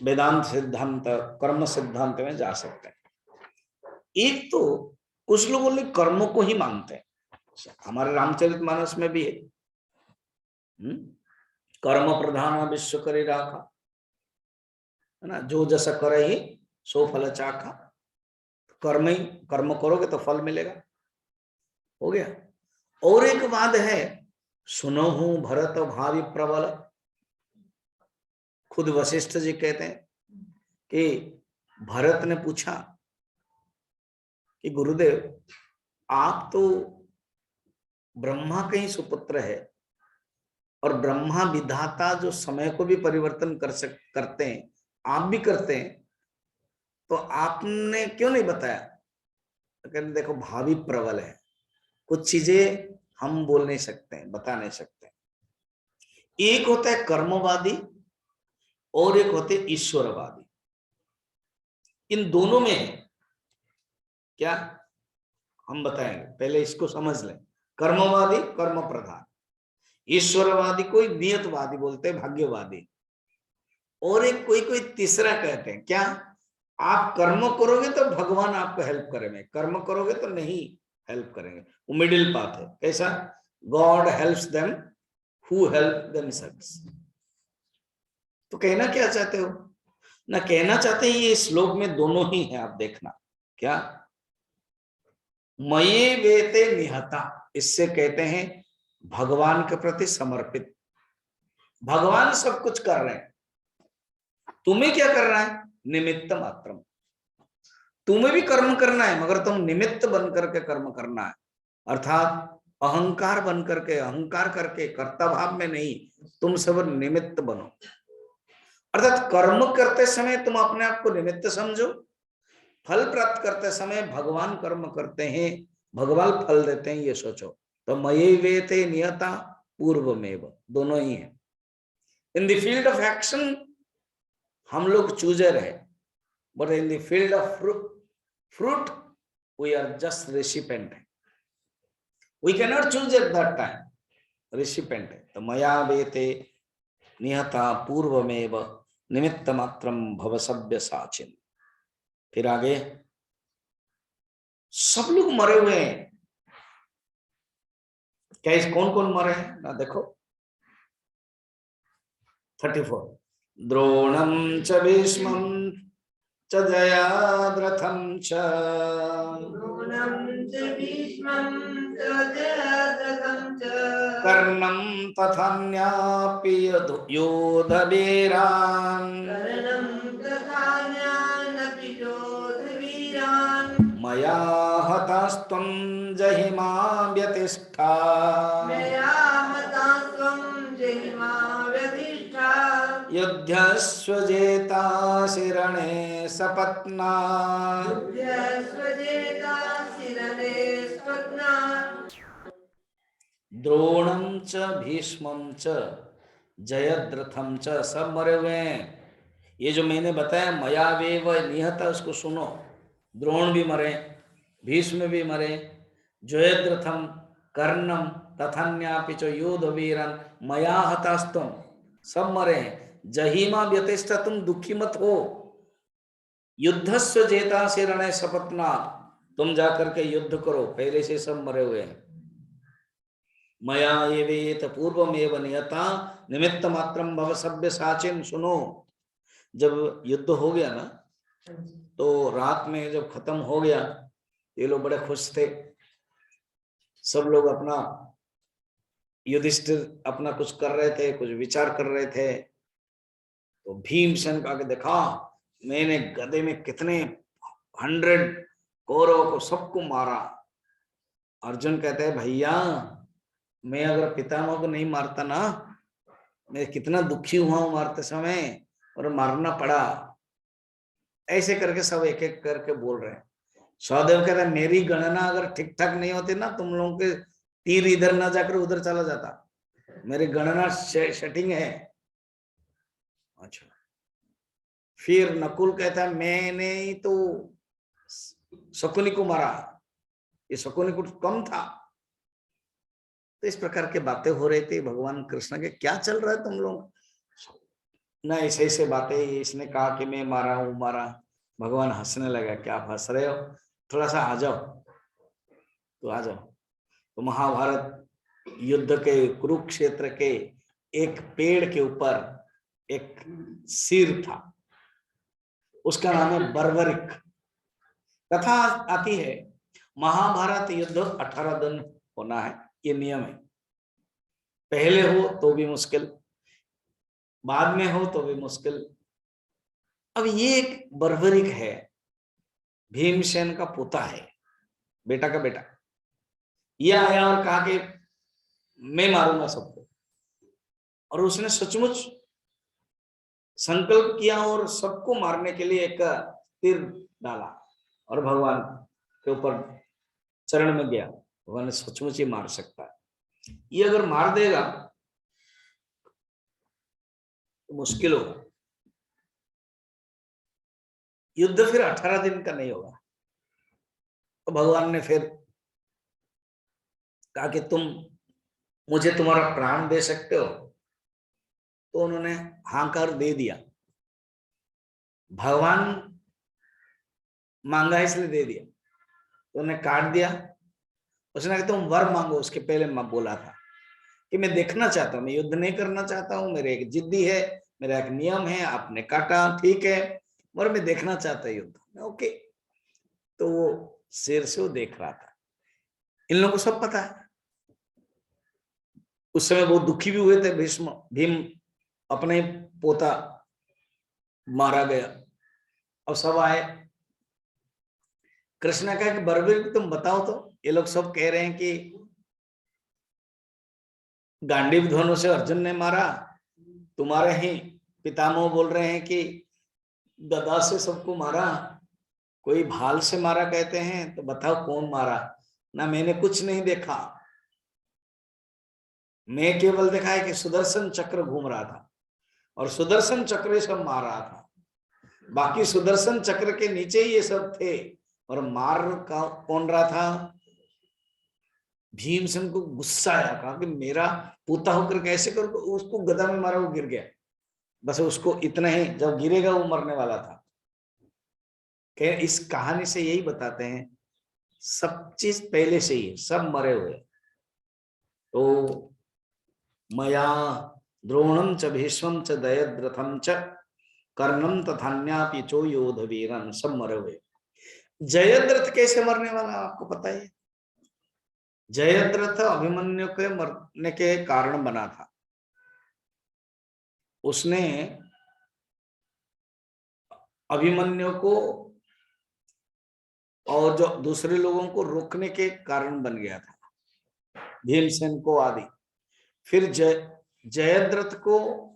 वेदांत सिद्धांत कर्म सिद्धांत में जा सकते हैं। एक तो कुछ लोग ओनली कर्मों को ही मानते हैं, हमारे रामचरितमानस में भी है, कर्म प्रधान विश्व करे राखा, है ना, जो जैसा करे ही सो फल चाखा। कर्म ही कर्म करोगे तो फल मिलेगा, हो गया। और एक बात है, सुनो हूं भरत भावी प्रबल, खुद वशिष्ठ जी कहते हैं कि भरत ने पूछा कि गुरुदेव आप तो ब्रह्मा के ही सुपुत्र है, और ब्रह्मा विधाता जो समय को भी परिवर्तन करते हैं, आप भी करते हैं, तो आपने क्यों नहीं बताया? तो कहते देखो भावी प्रबल है, कुछ चीजें हम बोल नहीं सकते हैं, बता नहीं सकते। एक होता है कर्मवादी और एक होते ईश्वरवादी। इन दोनों में क्या हम बताएंगे, पहले इसको समझ लें। कर्मवादी कर्म प्रधान, ईश्वरवादी कोई नियतवादी बोलते हैं, भाग्यवादी। और एक कोई कोई तीसरा कहते हैं क्या, आप कर्म करोगे तो भगवान आपको हेल्प करेंगे, कर्म करोगे तो नहीं हेल्प करेंगे। वो मिडिल पाथ है। कैसा? God helps them who help themselves. तो कहना क्या चाहते हो? ना कहना चाहते हैं ये श्लोक में दोनों ही है, आप देखना क्या, मये वेते निहता, इससे कहते हैं भगवान के प्रति समर्पित। भगवान सब कुछ कर रहे हैं, तुम्हें क्या करना है? निमित्त मात्रम। तुम्हें भी कर्म करना है, मगर तुम निमित्त बन करके कर्म करना है, अर्थात अहंकार बन करके, अहंकार करके कर्ता भाव में नहीं, तुम सब निमित्त बनो। अर्थात कर्म करते समय तुम अपने आप को निमित्त समझो, फल प्राप्त करते समय भगवान कर्म करते हैं, भगवान फल देते हैं, ये सोचो। तो मये वेते नियता पूर्वमेव, दोनों ही है। In the field of action हम लोग चूजर है, but in the field of fruit we are just recipient. We cannot choose at that time, recipient. तो मया वेते निहता पूर्वमेव निमित्त मात्रम भव सव्य साचिन। फिर आगे सब लोग मरे हुए हैं। क्या इस कौन कौन मरे हैं ना, देखो 34, द्रोणम च भीष्मम च जयाद्रथं च द्रोणं च भीष्मं च जयाद्रथं च कर्णं तथान्यापि योधवीरान् कर्णं तथान्यानपि योधवीरान् मया हतास्त्वं जहिमा व्यतिष्ठा मया हतास्त्वं जहिमा व्यधिष्ठा युध्यस्व जेतासि रणे सपत्ना युध्यस्व जेतासि रणे सपत्ना द्रोणं च भीष्मं च जयद्रथं च सब मरे हुए हैं। ये जो मैंने बताया मयावेव निहत उसको सुनो। द्रोण भी मरे, भीष्म भी मरे, जयद्रथम, कर्णम तथान्यापि च योधवीरन मया हतास्तुम सब मरे हैं। जहीमा व्यतिष्ठा तुम दुखी मत हो। युद्धस्व जेता से रणय सपत्ना तुम जाकर के युद्ध करो, पहले से सब मरे हुए हैं। मया एवेत पूर्वमेव नियता निमित्त मात्रम भव सभ्य साचिन। सुनो, जब युद्ध हो गया ना तो रात में जब खत्म हो गया ये लोग बड़े खुश थे। सब लोग अपना युधिष्ठिर अपना कुछ कर रहे थे, कुछ विचार कर रहे थे। तो भीमसेन का देखा मैंने गदे में कितने 100 कौरवों को सबको मारा। अर्जुन कहते हैं भैया मैं अगर पितामह को नहीं मारता ना, मैं कितना दुखी हुआ हूं मारते समय, और मारना पड़ा। ऐसे करके सब एक एक करके बोल रहे हैं। सहदेव कहते हैं मेरी गणना अगर ठीक ठाक नहीं होती ना, तुम लोगों के तीर इधर ना जाकर उधर चला जाता। मेरी गणना सेटिंग है। अच्छा, फिर नकुल कहता है मैंने ही तो शकुनी को मारा, ये शकुनी को कम था। तो इस प्रकार के बातें हो रही थी भगवान कृष्ण के, क्या चल रहा है तुम लोग ना, ऐसे ऐसे बातें। इसने कहा कि मैं मारा हूं मारा। भगवान हंसने लगा, क्या आप हंस रहे हो, थोड़ा सा आ जाओ। तो आ जाओ। तो महाभारत युद्ध के कुरुक्षेत्र के एक पेड़ के ऊपर एक सिर था, उसका नाम है बर्बरिक। कथा आती है महाभारत युद्ध 18 दिन होना है, ये नियम है। पहले हो तो भी मुश्किल, बाद में हो तो भी मुश्किल। अब ये एक बर्बरिक है, भीमसेन का पोता है, बेटा का बेटा। ये आया और कहा कि मैं मारूंगा सबको, और उसने सचमुच संकल्प किया और सबको मारने के लिए एक तीर डाला और भगवान के ऊपर चरण में गया। भगवान ने सचमुच ही मार सकता है। ये अगर मार देगा तो मुश्किल होगा। युद्ध फिर 18 दिन का नहीं होगा। तो भगवान ने फिर कहा कि तुम मुझे तुम्हारा प्राण दे सकते हो। तो उन्होंने हाकार दे दिया। भगवान मांगा इसलिए दे दिया। तो उन्हें काट दिया। उसने कहा तुम वर मांगो। उसके पहले मैं बोला था कि मैं देखना चाहता हूं, मैं युद्ध नहीं करना चाहता हूं, मेरे एक जिद्दी है, मेरा एक नियम है। आपने काटा ठीक है, मगर मैं देखना चाहता युद्ध। ओके। तो वो शेर से वो देख रहा था। इन लोगों को सब पता है। उस समय बहुत दुखी भी हुए थे भीष्म, भीम अपने पोता मारा गया। अब सब आए। कृष्ण ने कहा कि बर्बर तुम बताओ तो। ये लोग सब कह रहे हैं कि गांडीव धनुष से अर्जुन ने मारा, तुम्हारे ही पितामह बोल रहे हैं कि गदा से सबको मारा, कोई भाल से मारा कहते हैं। तो बताओ कौन मारा। ना मैंने कुछ नहीं देखा, मैं केवल देखा है कि सुदर्शन चक्र घूम रहा था और सुदर्शन चक्र सब मार रहा था। बाकी सुदर्शन चक्र के नीचे ही ये सब थे। और मार का कौन रहा था। भीमसेन को गुस्सा आया, कहा कि मेरा पोता होकर कैसे कर। उसको गदा में मारा, वो गिर गया। बस उसको इतना ही, जब गिरेगा वो मरने वाला था। इस कहानी से यही बताते हैं सब चीज पहले से ही, सब मरे हुए। तो मया द्रोणम च भीष्मं च जयद्रथम च कर्णम तथान्यापि चो योधवीरन सब मरे हुए। जयद्रथ कैसे मरने वाला आपको पता है। जयद्रथ अभिमन्यु के मरने के कारण बना था। उसने अभिमन्यु को और जो दूसरे लोगों को रोकने के कारण बन गया था, भीमसेन को आदि। फिर जयद्रथ को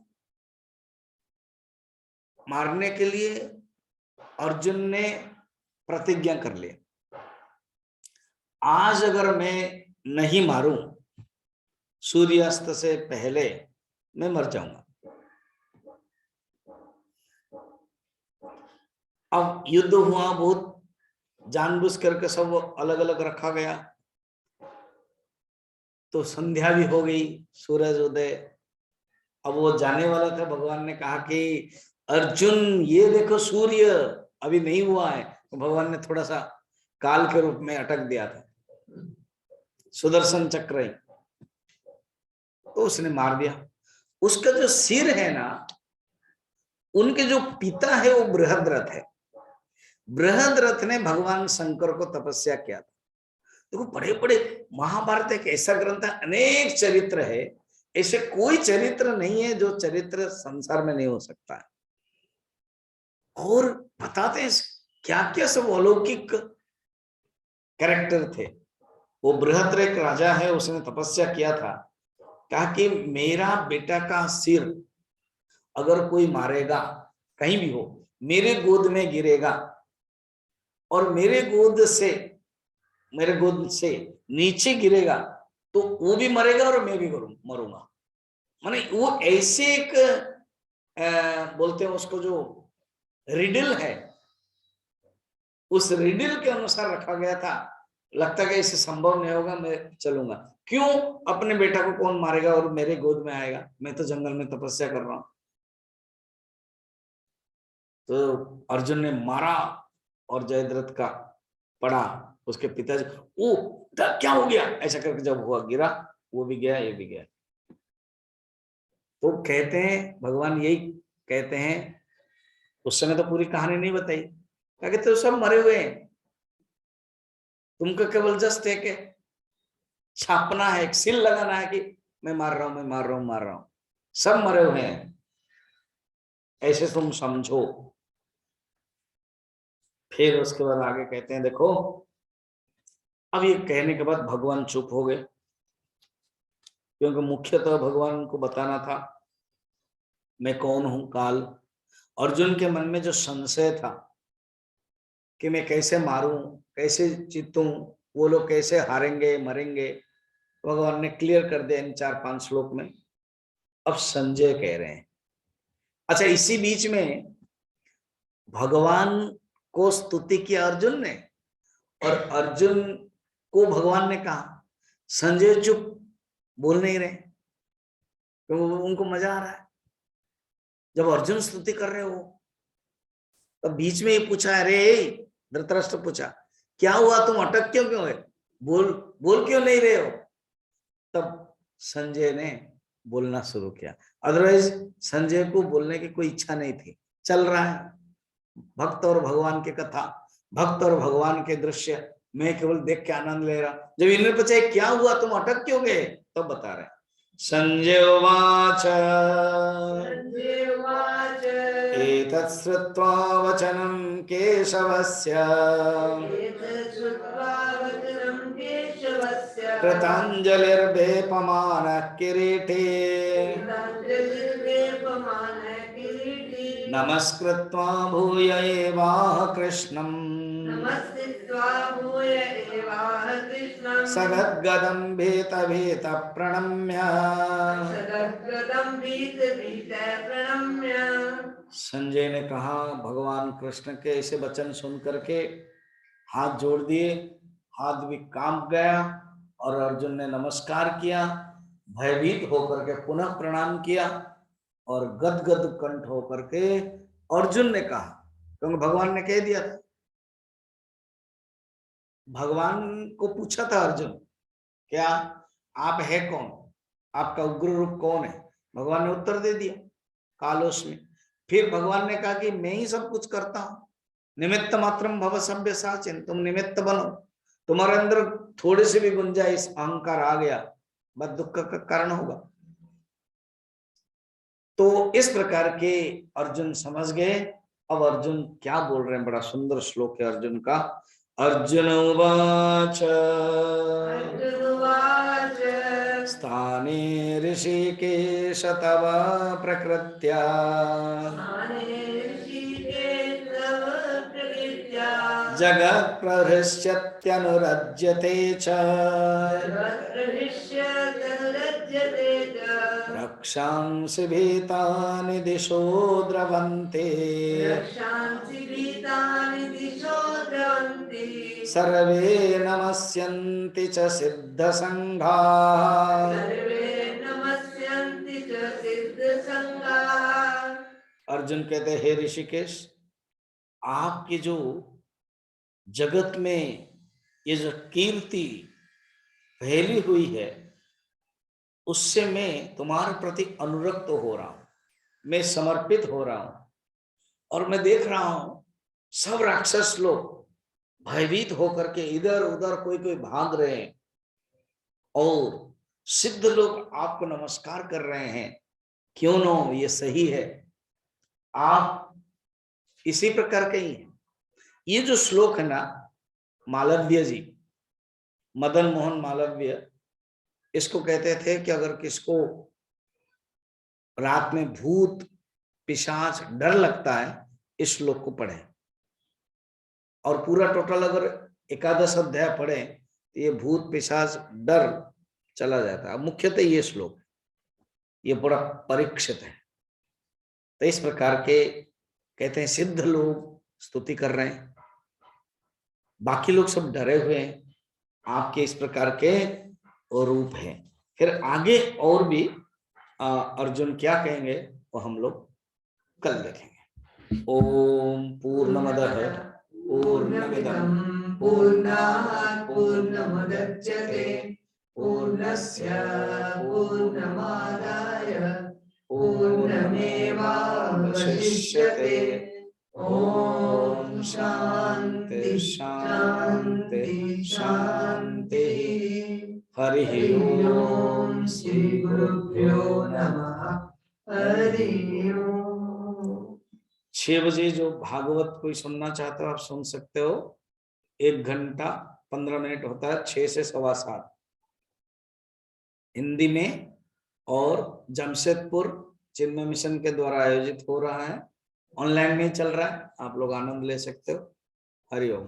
मारने के लिए अर्जुन ने प्रतिज्ञा कर लिया, आज अगर मैं नहीं मारूं सूर्यास्त से पहले मैं मर जाऊंगा। अब युद्ध हुआ, बहुत जानबूझ करके सब अलग अलग रखा गया, तो संध्या भी हो गई, सूरज उदय। अब वो जाने वाला था, भगवान ने कहा कि अर्जुन ये देखो सूर्य अभी नहीं हुआ है, तो भगवान ने थोड़ा सा काल के रूप में अटक दिया था, सुदर्शन चक्र ही, तो उसने मार दिया। उसका जो सिर है ना, उनके जो पिता है वो बृहद्रथ है। बृहद्रथ ने भगवान शंकर को तपस्या किया था। देखो बड़े बड़े महाभारत एक ऐसा ग्रंथ है, अनेक चरित्र है, ऐसे कोई चरित्र नहीं है जो चरित्र संसार में नहीं हो सकता है। और बताते हैं क्या क्या सब अलौकिक कैरेक्टर थे। वो बृहद्र एक राजा है, उसने तपस्या किया था, कहा कि मेरा बेटा का सिर अगर कोई मारेगा कहीं भी हो, मेरे गोद में गिरेगा और मेरे गोद से नीचे गिरेगा तो वो भी मरेगा और मैं भी मरूंगा। माने वो ऐसे एक बोलते हैं उसको, जो रिडल है, उस रिडल के अनुसार रखा गया था। लगता है कि इसे संभव नहीं होगा, मैं चलूंगा। क्यों? अपने बेटा को कौन मारेगा और मेरे गोद में आएगा, मैं तो जंगल में तपस्या कर रहा हूं। तो अर्जुन ने मारा और जयद्रथ का पड़ा, उसके पिताजी ओ क्या हो गया ऐसा करके जब हुआ, गिरा, वो भी गया, ये भी गया। तो कहते हैं भगवान यही कहते हैं, उस समय तो पूरी कहानी नहीं बताई, क्या कहते हो सब मरे हुए हैं, तुमको केवल जस्ट एक छापना है, एक सील लगाना है कि मैं मार रहा हूं, मैं मार रहा हूं, मार रहा हूं, सब मरे हुए हैं, ऐसे तुम समझो। फिर उसके बाद आगे कहते हैं, देखो अब ये कहने के बाद भगवान चुप हो गए, क्योंकि मुख्यतः भगवान को बताना था मैं कौन हूं। काल अर्जुन के मन में जो संशय था कि मैं कैसे मारूं, कैसे जीतूं, वो लोग कैसे हारेंगे मरेंगे, भगवान ने क्लियर कर दिया इन 4-5 श्लोक में। अब संजय कह रहे हैं। अच्छा, इसी बीच में भगवान को स्तुति किया अर्जुन ने, और अर्जुन को भगवान ने कहा संजय चुप, बोल नहीं रहे, क्योंकि उनको मजा आ रहा है जब अर्जुन स्तुति कर रहे हो। तब बीच में ही पूछा, अरे धृतराष्ट्र पूछा क्या हुआ, तुम अटक क्यों है, बोल क्यों नहीं रहे हो। तब संजय ने बोलना शुरू किया, अदरवाइज संजय को बोलने की कोई इच्छा नहीं थी। चल रहा है भक्त और भगवान की कथा, भक्त और भगवान के दृश्य, मैं केवल देख के आनंद ले रहा। जब इन्होंने पूछा क्या हुआ, तुम अटक क्यों गए, तब बता रहे संजय उवाच एतत् श्रुत्वा वचनं केशवस्य कृताञ्जलिर्वेपमानः किरीटे नमस्कृत्वा भूय एवाह कृष्णम् सगद्गदं भीत प्रणम्य संजय ने कहा, भगवान कृष्ण के ऐसे वचन सुन करके हाथ जोड़ दिए, हाथ भी कांप गया, और अर्जुन ने नमस्कार किया, भयभीत होकर के पुनः प्रणाम किया, और गदगद कंठ होकर के अर्जुन ने कहा, क्योंकि भगवान ने कह दिया था, भगवान को पूछा था अर्जुन क्या आप है कौन, आपका उग्र रूप कौन है, भगवान ने उत्तर दे दिया कालोश में। फिर भगवान ने कहा कि मैं ही सब कुछ करता हूं, निमित्त मात्रम भव सभ्य साचिन, तुम निमित्त बनो, तुम्हारे अंदर थोड़े से भी गुंजाइश अहंकार आ गया, बस दुख का कारण होगा। तो इस प्रकार के अर्जुन समझ गए। अब अर्जुन क्या बोल रहे हैं, बड़ा सुंदर श्लोक है अर्जुन का। अर्जुन उवाच अर्जुन उवाच स्थाने ऋषिकेश तव प्रकृत्या स्थाने ऋषिकेश तव प्रकृत्या जगत् प्रहृष्यत्यनुरज्यते च जगत्प्रविश्यतनुरज्यते च रक्षांसि भीतानि दिशो द्रवन्ति रक्षांसि भीतानि दिशो द्रवन्ति सर्वे नमस्यन्ति च सिद्धसङ्घाः। सर्वे नमस्यन्ति च सिद्धसङ्घाः। अर्जुन कहते हैं, हे ऋषिकेश, आपकी जो जगत में ये जो कीर्ति फैली हुई है, उससे मैं तुम्हारे प्रति अनुरक्त हो रहा हूं, मैं समर्पित हो रहा हूं। और मैं देख रहा हूं सब राक्षस लोग भयभीत होकर के इधर उधर कोई कोई भाग रहे हैं, और सिद्ध लोग आपको नमस्कार कर रहे हैं। क्यों नो, ये सही है, आप इसी प्रकार के ही हैं। ये जो श्लोक है ना, मालव्य जी, मदन मोहन मालव्य, इसको कहते थे कि अगर किसको रात में भूत पिशाच डर लगता है, इस श्लोक को पढ़े, और पूरा टोटल अगर 11 अध्याय पढ़े तो ये भूत पिशाच डर चला जाता है। मुख्यतः ये श्लोक, ये बड़ा परीक्षित है। तो इस प्रकार के कहते हैं सिद्ध लोग स्तुति कर रहे हैं, बाकी लोग सब डरे हुए हैं, आपके इस प्रकार के रूप हैं। फिर आगे और भी अर्जुन क्या कहेंगे वो हम लोग कल देखेंगे। ओम पूर्णमदः पूर्णमिदं पूर्णात् पूर्णमुदच्यते पूर्णस्य पूर्णमादाय पूर्णमेवावशिष्यते। ओम शांति शांति शांति। हरि ओम श्री गुरुभ्यो नमः। हरि ओम। 6 बजे जो भागवत कोई सुनना चाहते हो आप सुन सकते हो। 1 घंटा 15 मिनट होता है, 6 से 7:15 हिंदी में, और जमशेदपुर चिन्मय मिशन के द्वारा आयोजित हो रहा है। ऑनलाइन में चल रहा है, आप लोग आनंद ले सकते हो। हरि ओम।